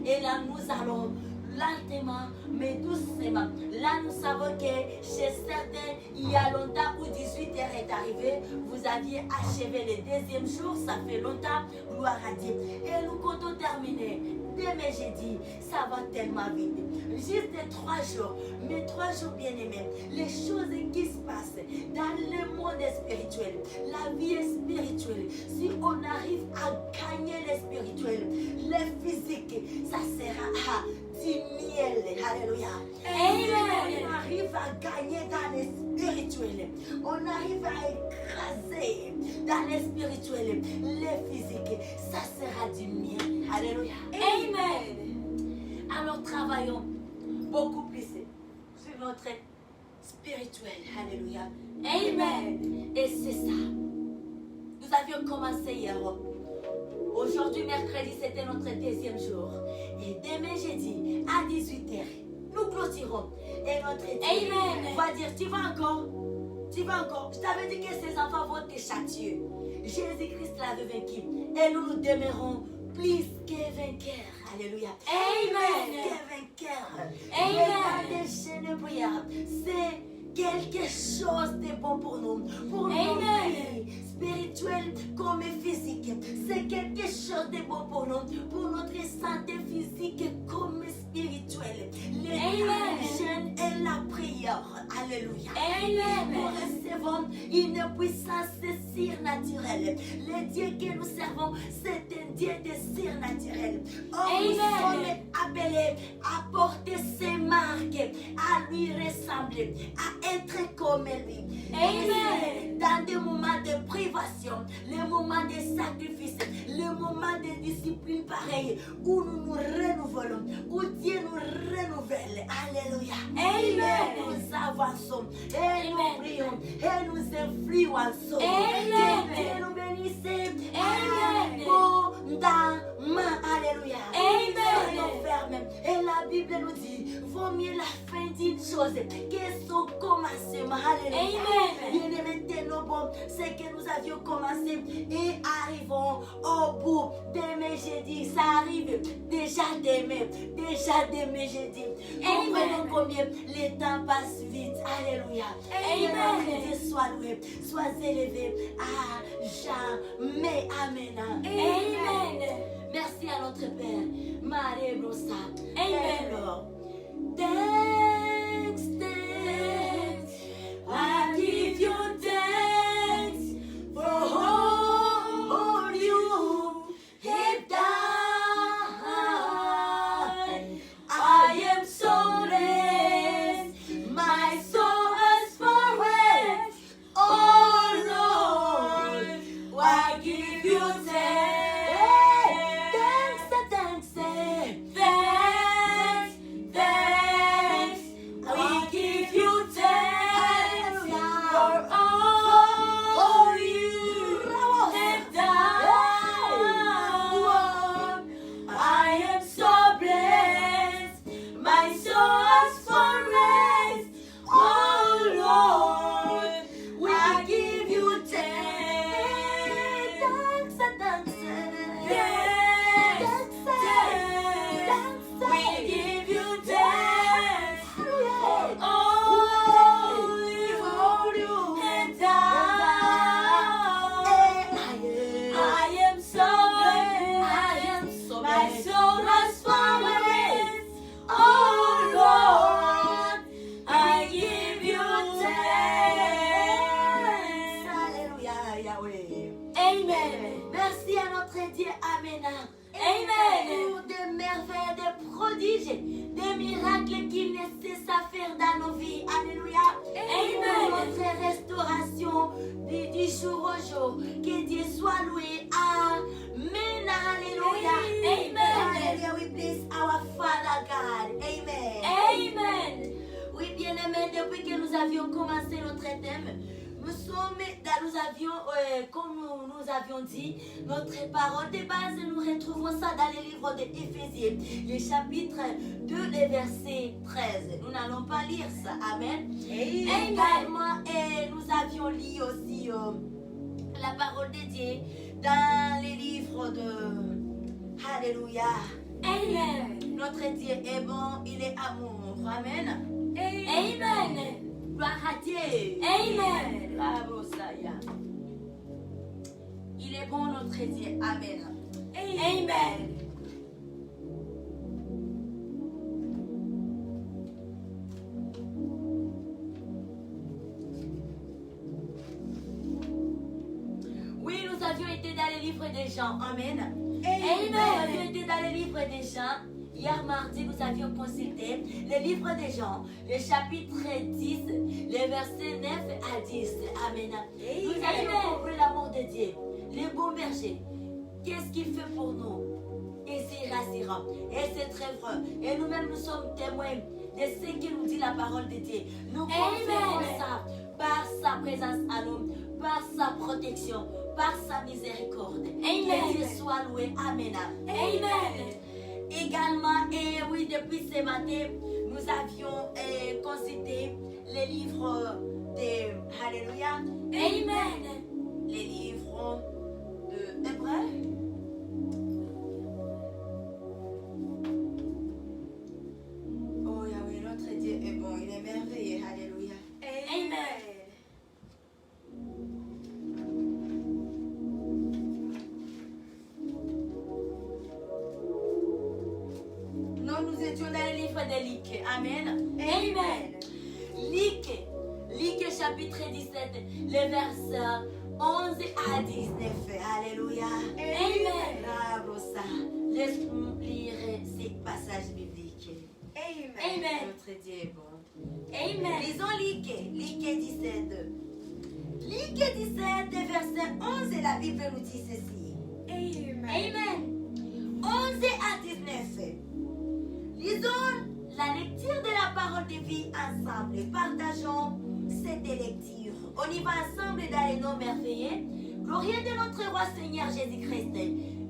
Et là, nous allons lentement, mais doucement. Là, nous savons que chez certains, il y a longtemps où 18h est arrivé, vous aviez achevé le deuxième jour, ça fait longtemps, gloire à Dieu. Et nous comptons terminer. Demain jeudi, ça va tellement vite. Juste 3 jours, mais 3 jours bien aimés. Les choses qui se passent dans le monde spirituel, la vie est spirituelle. Si on arrive à gagner le spirituel, le physique, ça sera du miel. Alléluia. Amen. On arrive à gagner dans le spirituel. On arrive à écraser dans le spirituel, le physique. Ça sera du miel. Alléluia. Amen. Alors travaillons beaucoup plus sur notre spirituel. Alléluia. Amen. Et c'est ça. Nous avions commencé hier. Aujourd'hui, mercredi, c'était notre deuxième jour. Et demain, jeudi, à 18h, nous clôturons. Et notre Dieu Amen. va dire, tu vas encore. Tu vas encore. Je t'avais dit que ces enfants vont te châtier. Jésus-Christ l'avait vaincu. Et nous nous demeurons plus que vainqueurs. Alléluia. Amen. Plus que vainqueurs. Amen. Et dans les chaînes de prière, c'est quelque chose de bon pour nous. Pour nos Amen. vies spirituelles comme physiques. C'est quelque chose de bon pour nous. Pour notre santé physique comme spirituelle. Les Amen. jeûnes et la prière. Alléluia. Amen. Pour recevoir servons une puissance surnaturelle. Le Dieu que nous servons, c'est un Dieu de surnaturel. Oh, nous sommes appelés à porter ses marques, à lui ressembler, à être comme lui. Amen. Dans des moments de privation, les moments de sacrifice, les moments de discipline pareille, où nous nous renouvelons, où Dieu nous renouvelle. Alléluia. Amen. Et nous avançons, et nous prions, et nous influençons. Amen. Que Dieu nous bénisse. Amen. Abondamment. Alléluia. Amen. Soyons fermes. Et la Bible nous dit, vaut mieux la fin d'une chose que son commencement. Alléluia. Amen. Bien-aimés, tenons bon ce que nous avions commencé et arrivons au bout. Demain jeudi, ça arrive déjà demain jeudi. Comprenons combien le temps passe vite. Alléluia. Amen. Que Dieu soit loué, soit élevé à jamais. Amen. Amen. Merci à notre Père. Marie Brossa. Amen. Thanks, thanks. I give you thanks for all you have done. I am so blessed. My soul has forever. Oh Lord, I give you thanks. Thanks, thanks, thanks, thanks. We give you thanks for all you have done. I am so blessed. My soul has found rest. Oh Lord, we give you thanks. Thanks, thanks, thanks. We give you thanks for all you have done. I am so blessed. My soul has found rest. Oh Lord, I give you thanks. Alléluia, Yahweh. Amen. Merci à notre Dieu. Amen. Amen. Pour des merveilles, des prodiges, des miracles qu'il ne cesse à faire dans nos vies. Alléluia. Amen. Pour notre restauration du jour au jour. Que Dieu soit loué. Amen. Alléluia. Amen. Hallelujah. We bless our Father God. Amen. Amen. Oui, bien-aimés, depuis que nous avions commencé notre thème, comme nous avions dit, notre parole de base, nous retrouvons ça dans le livre d'Éphésiens, le chapitre 2, le verset 13. Nous n'allons pas lire ça. Amen. Également, et nous avions lu aussi la parole de Dieu dans les livres de Alléluia. Amen. Notre Dieu est bon, il est amour. Amen. Amen. Gloire à Dieu. Amen. Bravo, Saya. Il est bon, notre Dieu. Amen. Amen. Oui, nous avions été dans les livres des Jean. Amen. Nous Amen. avions été dans les livres des Jean. Hier mardi, nous avions consulté le livre des Jean, le chapitre 10, les versets 9 à 10. Amen. Nous avions compris l'amour de Dieu, le bon berger. Qu'est-ce qu'il fait pour nous? Et c'est rassurant. Et c'est très vrai. Et nous-mêmes, nous sommes témoins de ce que nous dit la parole de Dieu. Nous confirmons ça par sa présence à nous, par sa protection, par sa miséricorde. Que Dieu soit loué. Amen. Amen. Également, et oui, depuis ce matin, nous avions consulté les livres de Alléluia. Amen. Les livres de Hébreux. Oh Yahweh, notre Dieu est bon, il est merveilleux. Alléluia. Amen. Nous étions dans le livre de Luc. Amen. Amen. Luc chapitre 17, les versets 11 à 19. Alléluia. Amen. Bravo ça. Laisse-nous lire ces passages bibliques. Amen. Amen. Notre Dieu est bon. Amen. Lisons Ligue 17. Ligue 17, verset 11, et la Bible nous dit ceci. Amen. Amen. 11 à 19. Lisons la lecture de la parole de vie ensemble. Partageons cette lecture. On y va ensemble dans les noms merveilleux. Glorieux de notre roi Seigneur Jésus-Christ,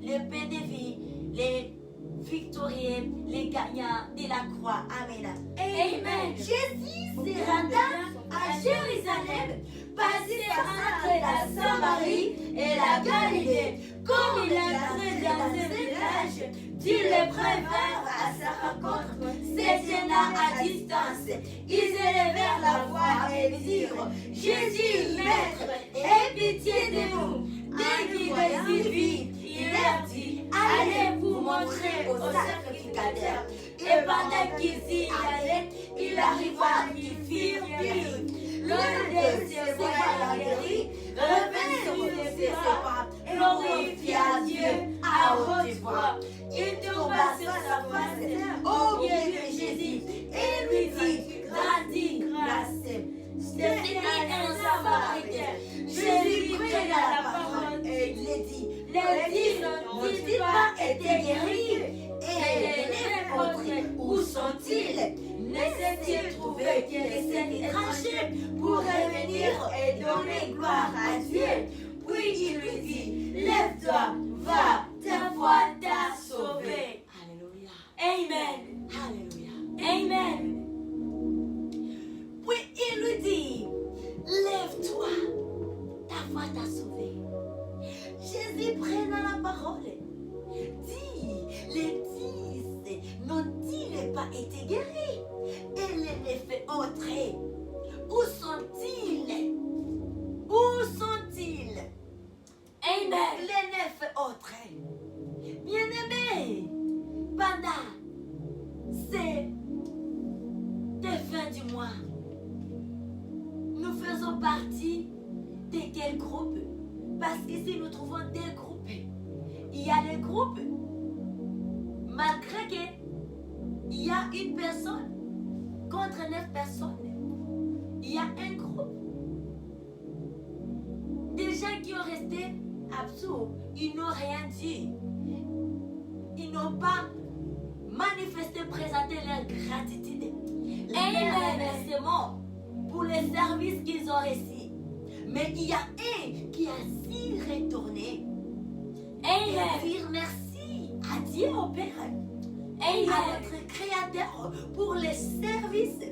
le paix de vie, les victorieux, les gagnants de la croix. Amen. Amen. Jésus se renda à Jérusalem, passé entre la Samarie et la Galilée. Comme il entrait dans un village, Dieu les prévinrent à sa rencontre, s'éteignant à distance. Ils élevèrent la voix et dirent, Jésus, Maître, aie pitié de nous. Dès qu'il les vit, il leur dit, allez vous montrer au sacrificateur. Et pendant qu'ils y allaient, il arriva une fille guérie. L'un des yeux voyant guéri, revint sur ses pas, glorifia Dieu à haute voix. Il tomba sur sa face au pied de Jésus et lui dit, grandis grâce. C'était un Samaritain. Jésus prit la parole et il dit, les dix n'ont-ils pas été guéris? Et les autres, où sont-ils? Laissez-ils trouver que les sept étrangers pourraient venir et donner gloire à Dieu? Puis il lui dit, lève-toi, va, ta foi t'a sauvé. Alléluia. Amen. Alléluia. Amen. Puis il lui dit, lève-toi, ta foi t'a sauvé. Jésus prenant la parole, dit, les dix n'ont-ils pas été guéris? Et les neuf autres, où sont-ils? Où sont-ils? Amen. Les neuf autres. Bien-aimés, pendant ces fins du mois, nous faisons partie de quel groupe? Parce qu'ici nous trouvons deux groupes. Il y a le groupe, malgré qu'il y a une personne contre 9 personnes, il y a un groupe. Des gens qui ont resté absous, ils n'ont rien dit. Ils n'ont pas manifesté, présenté leur gratitude, leur remerciement pour les services qu'ils ont reçus. Mais il y a un qui a si retourné et dire merci à Dieu au Père, à notre Créateur pour les services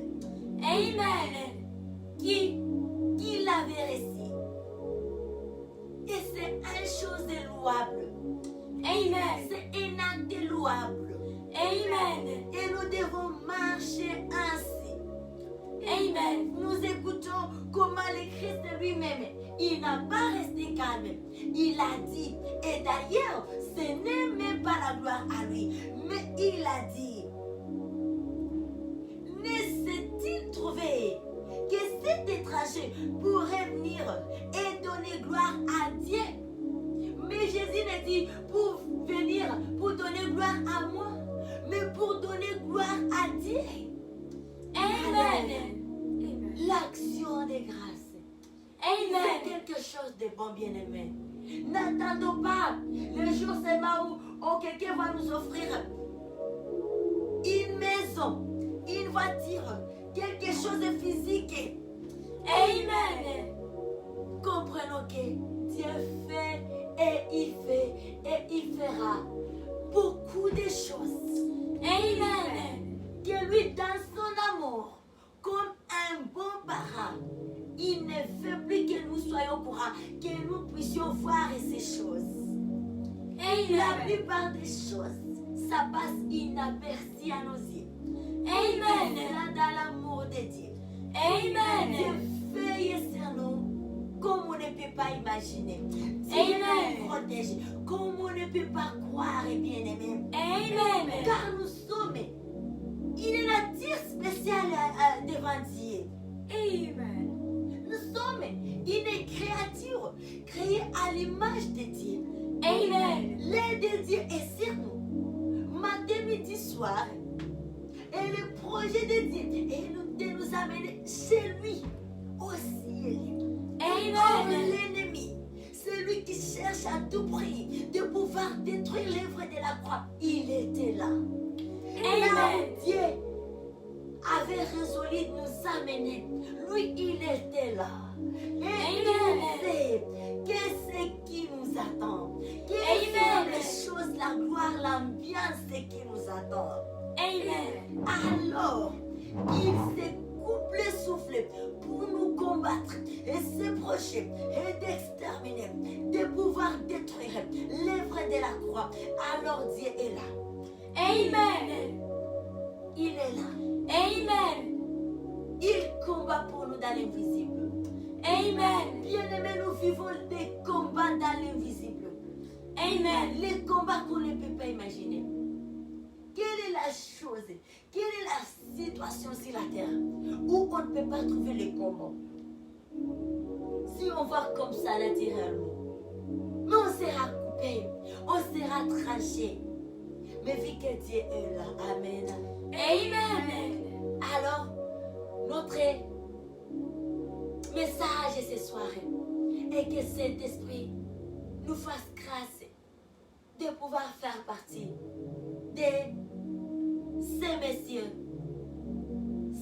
qu'il avait reçus. Et c'est une chose de louable. Amen. C'est un acte louable. Amen. Et nous devons marcher ainsi. Amen. Nous écoutons comment le Christ lui-même, il n'a pas resté calme. Il a dit, et d'ailleurs, ce n'est même pas la gloire à lui, mais il a dit, ne s'est-il trouvé que cet étranger pourrait venir et donner gloire à Dieu? Mais Jésus ne dit pour venir, pour donner gloire à moi, mais pour donner gloire à Dieu. Amen. L'action de grâce. Amen. C'est quelque chose de bon, bien-aimé. N'attendons pas le jour seulement où quelqu'un va nous offrir une maison, une voiture, quelque chose de physique. Amen. Comprenons que Dieu fait et il fera beaucoup de choses. Amen. Que lui, dans son amour, comme un bon parent, il ne fait plus que nous soyons au courant, que nous puissions voir ces choses. Et la plupart des choses, ça passe inaperçu à nos yeux. Amen. C'est dans l'amour de Dieu. Amen. Dieu veille sur nous comme on ne peut pas imaginer. Dieu Amen. nous protège comme on ne peut pas croire, bien-aimé. Amen. Car nous sommes une nature spéciale devant Dieu. Amen. Nous sommes une créature créée à l'image de Dieu. Amen. L'aide de Dieu est sur nous. Matin, midi, soir. Et le projet de Dieu est de nous amener chez lui, au ciel. Or, Amen. l'ennemi, celui qui cherche à tout prix de pouvoir détruire l'œuvre de la croix, il était là. Là où Dieu avait résolu de nous amener, lui, il était là. Et il sait qu'est-ce qui nous attend. Quelles sont les choses, la gloire, l'ambiance qui nous attend. Amen. Alors, il s'est coupe le souffle pour nous combattre et s'approcher et d'exterminer, de pouvoir détruire l'œuvre de la croix. Alors Dieu est là. Amen. Il est là. Amen. Il combat pour nous dans l'invisible. Amen. Bien-aimés, nous vivons des combats dans l'invisible. Amen. Les combats qu'on ne peut pas imaginer. Quelle est la chose, quelle est la situation sur la terre où on ne peut pas trouver les combats? Si on va comme ça naturellement, mais on sera coupé, on sera tranché. Mais vu que Dieu est là, Amen. Amen. Alors, notre message ce soir est que cet esprit nous fasse grâce de pouvoir faire partie de ces messieurs.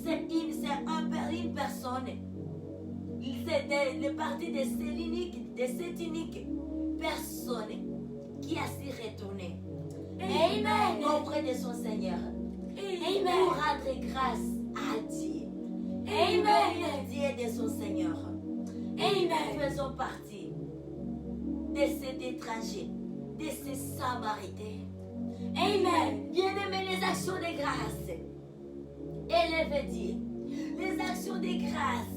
C'est une personne. C'est le parti de cette unique personne qui a su retourner Amen. auprès de son Seigneur pour Amen. rendre grâce à Dieu. Amen. Dieu de son Seigneur. Amen. Nous faisons partie de cet étranger, de ces Samaritains. Amen. Bien-aimés, les actions de grâce. Élève Dieu. Les actions de grâce.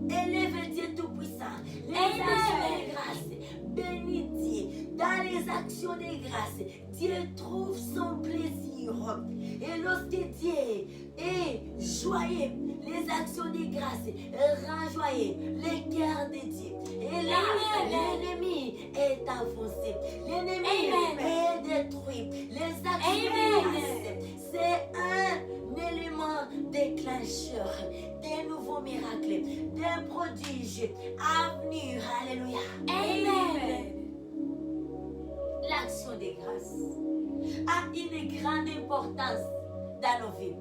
Élève Dieu Tout-Puissant. Les actions de grâce. Bénis Dieu. Dans les actions de grâce, Dieu trouve son plaisir. Et lorsque Dieu est joyeux, les actions de grâce rend joyeux le cœur de Dieu. Et là, l'ennemi est avancé. L'ennemi est détruit. Les actions de grâce, c'est un élément déclencheur des nouveaux miracles, des prodiges à venir. Alléluia. Amen. L'action de grâce a une grande importance dans nos vies.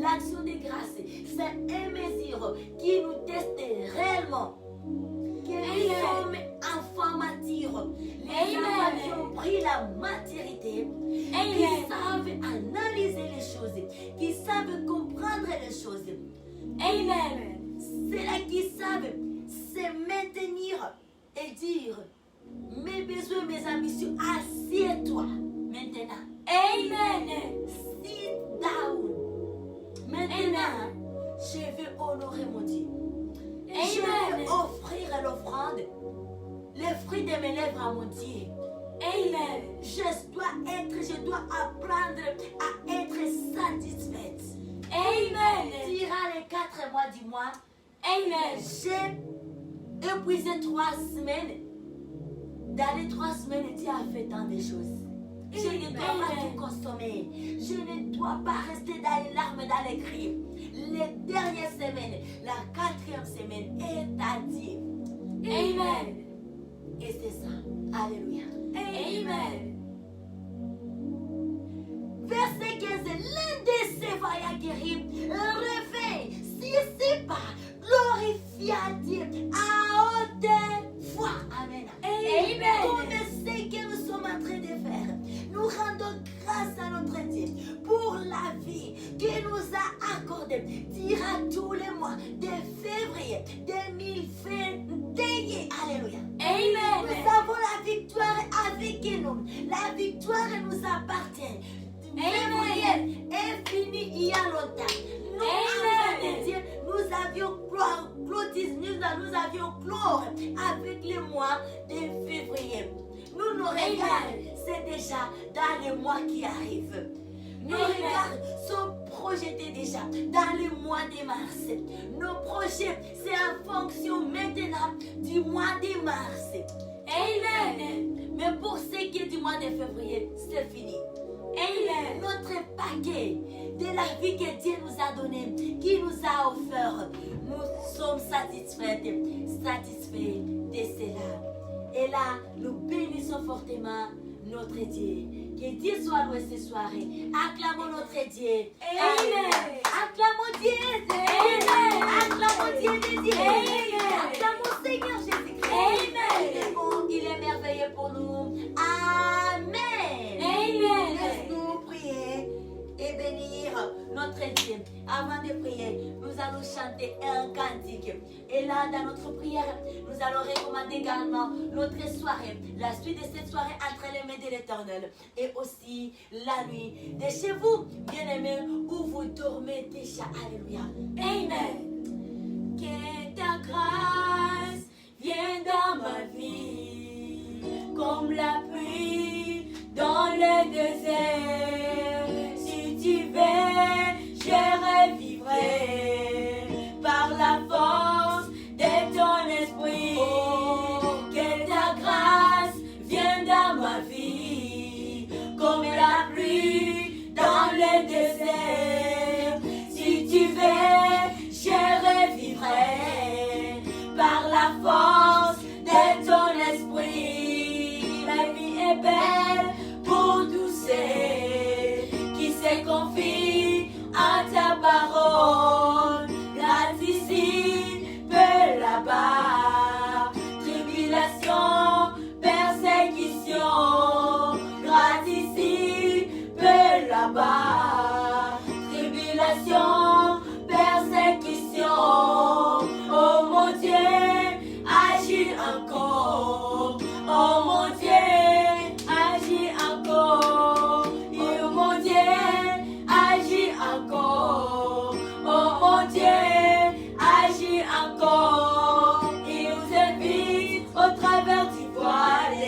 L'action de grâce, c'est une mesure qui nous teste réellement que nous sommes enfants matures. Les enfants qui ont pris la maturité, qui savent analyser les choses, qui savent comprendre les choses. Amen. C'est là qui savent se maintenir et dire mes besoins, mes ambitions, assieds-toi maintenant. Amen. Sit down. Maintenant, je vais honorer mon Dieu. Je vais offrir l'offrande, les fruits de mes lèvres à mon Dieu. Amen. Je dois apprendre à être satisfaite. Amen. Durant les 4 mois du mois, Amen. j'ai épuisé 3 semaines. Dans les 3 semaines, Dieu a fait tant de choses. Je ne dois pas tout consommer. Je ne dois pas rester dans les larmes, dans les cris. Les dernières semaines, la 4e semaine est à Dieu. Amen. Et c'est ça. Alléluia. Amen. Verset 15. L'un de ces vaillants guéris revint, si c'est pas, glorifia Dieu à haute voix. Amen. Comme ce que nous sommes en train de faire, nous rendons grâce à notre Dieu pour la vie qu'il nous a accordée durant tous les mois de février 2021. Alléluia. Amen. Nous avons la victoire avec nous. La victoire nous appartient. Février est fini il y a longtemps. Nous, enfants de Dieu, nous avions nous avions clore avec le mois de février. Nous nous regardons, c'est déjà dans le mois qui arrive. Nos regards sont projetés déjà dans le mois de mars. Nos projets, c'est en fonction maintenant du mois de mars. Amen. Mais pour ce qui est du mois de février, c'est fini. Amen. Notre paquet de la vie que Dieu nous a donné, qui nous a offert, nous sommes satisfaits de cela. Et là, nous bénissons fortement notre Dieu. Que Dieu soit loué ce soir. Acclamons notre Dieu. Amen. Acclamons Dieu. Amen. Acclamons Dieu de Dieu. Amen. Acclamons Seigneur Jésus-Christ. Amen. Il est bon, il est merveilleux pour nous. Amen. Amen. Laisse-nous prier et bénir notre Dieu. Avant de prier, nous allons chanter un cantique. Et là, dans notre prière, nous allons recommander également notre soirée, la suite de cette soirée entre les mains de l'Éternel. Et aussi la nuit de chez vous, bien-aimés, où vous dormez déjà. Alléluia. Amen. Que ta grâce vienne dans ma vie, comme la pluie dans le désert. Si tu veux, je revivrai par la force de ton esprit. Que ta grâce vienne dans ma vie, comme la pluie dans le désert. Si tu veux, je revivrai par la force de ton esprit. La vie est belle pour tous ceux qui se confient à ta parole. Grâce ici, peu là-bas, tribulation, persécution. Grâce ici, peu là-bas, tribulation, persécution. Oh mon Dieu, agis encore. Oh mon Dieu, agis encore. Oh mon Dieu, agis encore. Oh mon Dieu, agis encore. Il nous invite au travers du voile,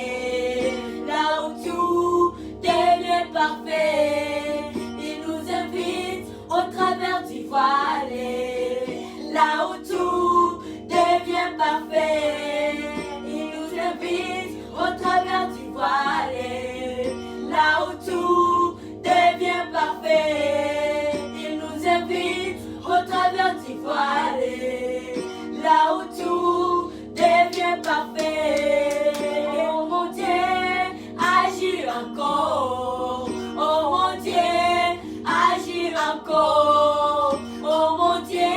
là où tout devient parfait. Il nous invite au travers du voile, là où tout devient parfait. Il nous invite au travers du voile, là où tout devient parfait. Il nous invite au travers du voile, là où tout devient parfait. Oh mon Dieu, agis encore. Oh mon Dieu, agis encore. Oh mon Dieu,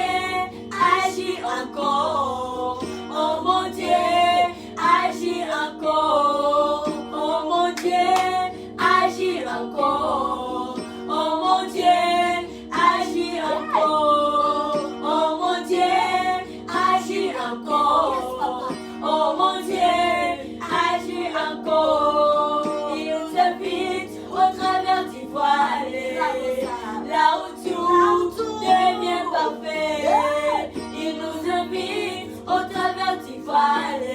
agis encore. Oh mon Dieu, agis encore. Oh mon Dieu, agis encore. Oh mon Dieu, agis encore. Oh mon Dieu, agis encore. Oh mon Dieu, agis encore. Il nous invite au travers du voile, là où tout devient parfait. Il nous invite au travers du voile,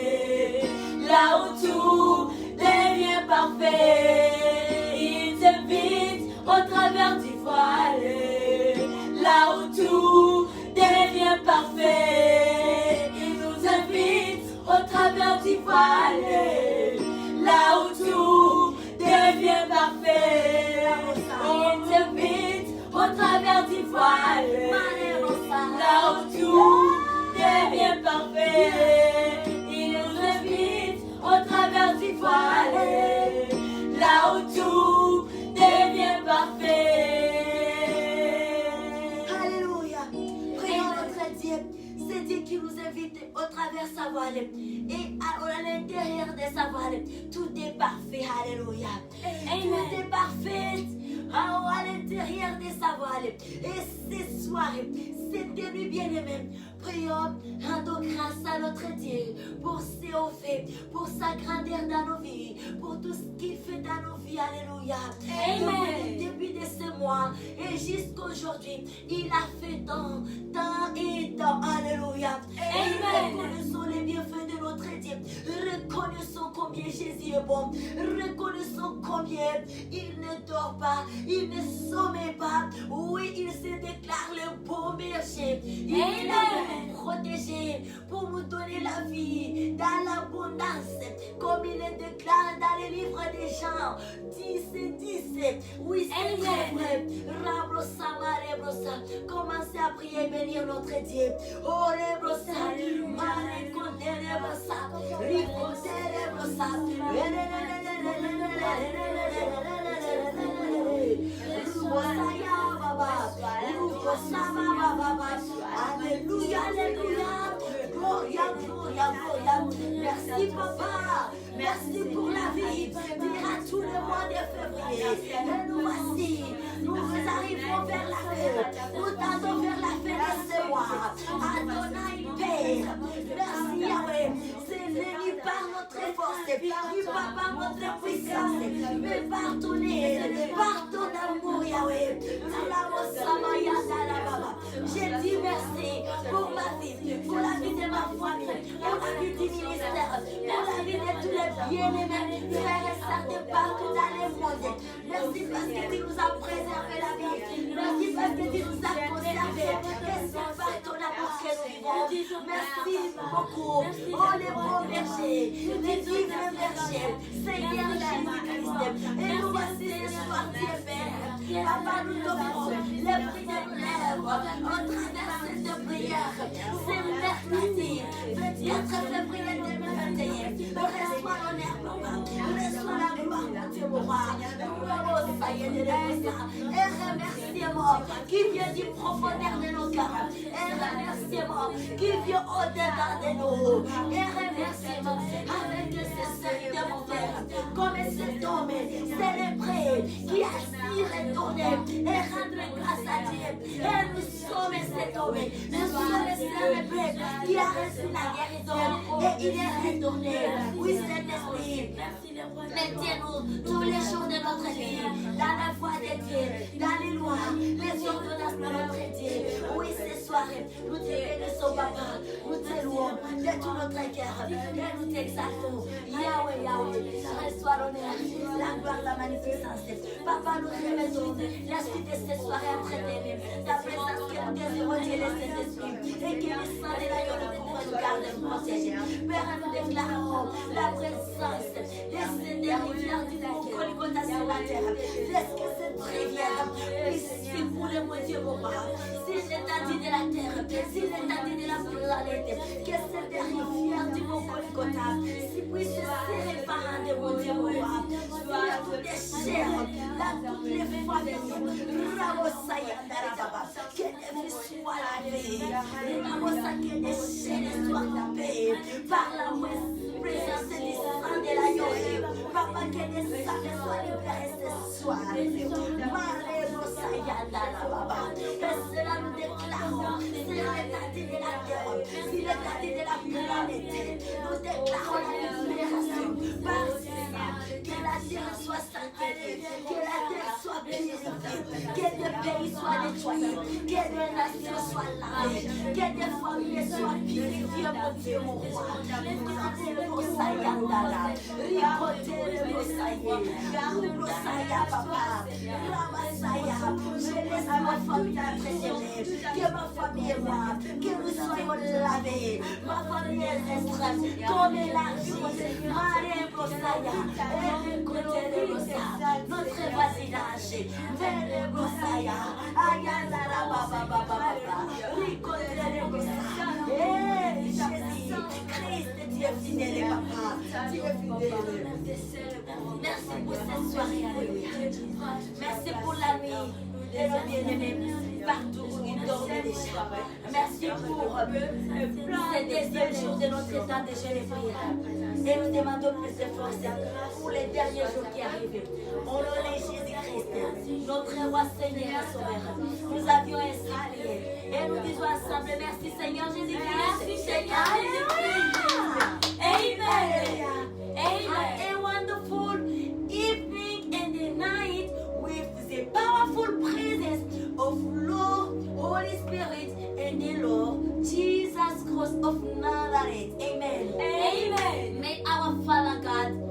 là où tout devient parfait. Il t'invite au travers du voile, là où tout devient parfait. Il nous invite au travers du voile, là où tout devient parfait. Il t'invite au travers du voile, là où tout devient parfait. Il nous invite au travers du voile, là où tout devient parfait. Alléluia. Prions notre Dieu. C'est Dieu qui nous invite au travers sa voile. Et à l'intérieur de sa voile, tout est parfait. Alléluia. Tout est parfait. À l'intérieur de sa voile. Et ce soir, cette nuit bien-aimée, prions, rendons grâce à notre Dieu pour ce qu'il fait, pour sa grandeur dans nos vies, pour tout ce qu'il fait dans nos vies. Alléluia. Depuis le début de ce mois et jusqu'aujourd'hui, il a fait tant et tant. Alléluia. Reconnaissons les bienfaits de notre Dieu. Reconnaissons combien Jésus Dieu bon. Reconnaissons combien il ne dort pas, il ne sommeille pas. Oui, il se déclare le bon berger. Il est là pour nous protéger, pour nous donner la vie dans l'abondance. Comme il le déclare dans les livres des gens 10 et 10. Oui, c'est très vrai. Commencez à prier et bénir notre Dieu. Oh, Rebrosa, Alléluia, alléluia. Gloria, gloria, gloria. Merci papa. Merci pour la vie. Dire à tout le mois de février. Et nous voici. Nous arrivons vers la fin. Nous tendons vers la fin de ce mois. Adonai Père. Merci Yahweh. Ce n'est ni par notre force, ni par notre puissance, mais par ton aide, par ton amour Yahweh. J'ai dit merci pour ma vie, pour la vie de ma famille, pour la vie du ministère, pour la vie de tous les bien-aimés, frères et sœurs de partout dans le monde. Merci parce que tu nous as préservé la vie. Merci parce que tu nous as conservé. Et c'est par ton amour que nous vivons. Merci beaucoup. Oh les bons bergers, les divins bergers, Seigneur Jésus-Christ. Et nous voici ce soir, Dieu Père. Papa, nous t'offrons les fruits de nos lèvres au travers de cette prière. C'est mercredi, 24 février 2021. Reçois l'honneur, papa. Reçois la gloire, mon Dieu, mon roi. Et remerciement qui vient du profondeur de nos cœurs. Et remerciement qui vient au-dedans de nous. Et remerciement avec ce Seigneur, mon Père, comme cet homme célébré qui a su retourner et rendre grâce à Dieu. Et nous sommes cet homme, nous sommes célébrés qui a reçu la guérison et il est retourné. Oui, Saint-Esprit, maintiens-nous tous les jours de notre vie dans la foi de Dieu, dans les lois, les ordonnances de notre Dieu. Oui, ce soir, nous te bénissons, papa, nous te louons de tout notre cœur et nous t'exaltons. Yahweh, Yahweh, reçois l'honneur, la gloire, la magnificence. Papa, nous remettons la suite de cette soirée entre tes mains. Ta présence que nous désirons, Dieu, le Saint-Esprit, et que le sang de l'agneau nous garde et nous protège. Père, nous déclarons la présence de cette rivière du mont Golgotha sur la terre. Laisse que cette rivière puisse pour le mon Dieu, mon roi. Si l'étendue de la terre, si l'étendue de la planète, que cette rivière du mont Golgotha si puisse se répandre, mon Dieu, mon roi. Sur toutes les chairs, dans toutes les familles. Ramosaïa, que les vies soient lavées. Ramosaïa, que les chaînes soient coupées par la présence du sang de l'agneau. Papa, que les âmes soient libérées ce soir. Et cela nous déclarons, c'est l'étendue de la terre, c'est l'étendue de la planète. Nous déclarons la libération par cela. Que la terre soit sanctifiée, que la terre soit purifiée, que les pays soient nettoyés, que les nations soient lavées, que les familles soient purifiées, mon Dieu, mon roi. Papa, je laisse ma famille préservée, que ma famille et moi, que nous soyons lavés, ma famille est restreinte, comme élargie, Marie Brossaya, et côté notre voisinage, Mère Brossaya, Ayala Baba Baba, Ricote Brossaya, et Jésus, Christ, Dieu fidèle, papa, Dieu fidèle. Merci pour cette soirée, alléluia. Merci pour la nuit de nos bien-aimés, partout où ils dorment déjà. Merci pour ce deuxième jour de notre temps de jeûne et prière. Et nous demandons plus de force pour les derniers jours qui arrivent. Au nom de Jésus-Christ, notre roi Seigneur et Sauveur, nous avions ainsi prié. Et nous disons ensemble, merci Seigneur Jésus-Christ. Merci Seigneur Jésus-Christ. Amen. Amen. A wonderful evening and the night with the powerful presence of Lord, Holy Spirit, and the Lord Jesus Christ of Nazareth. Amen. Amen. May our Father God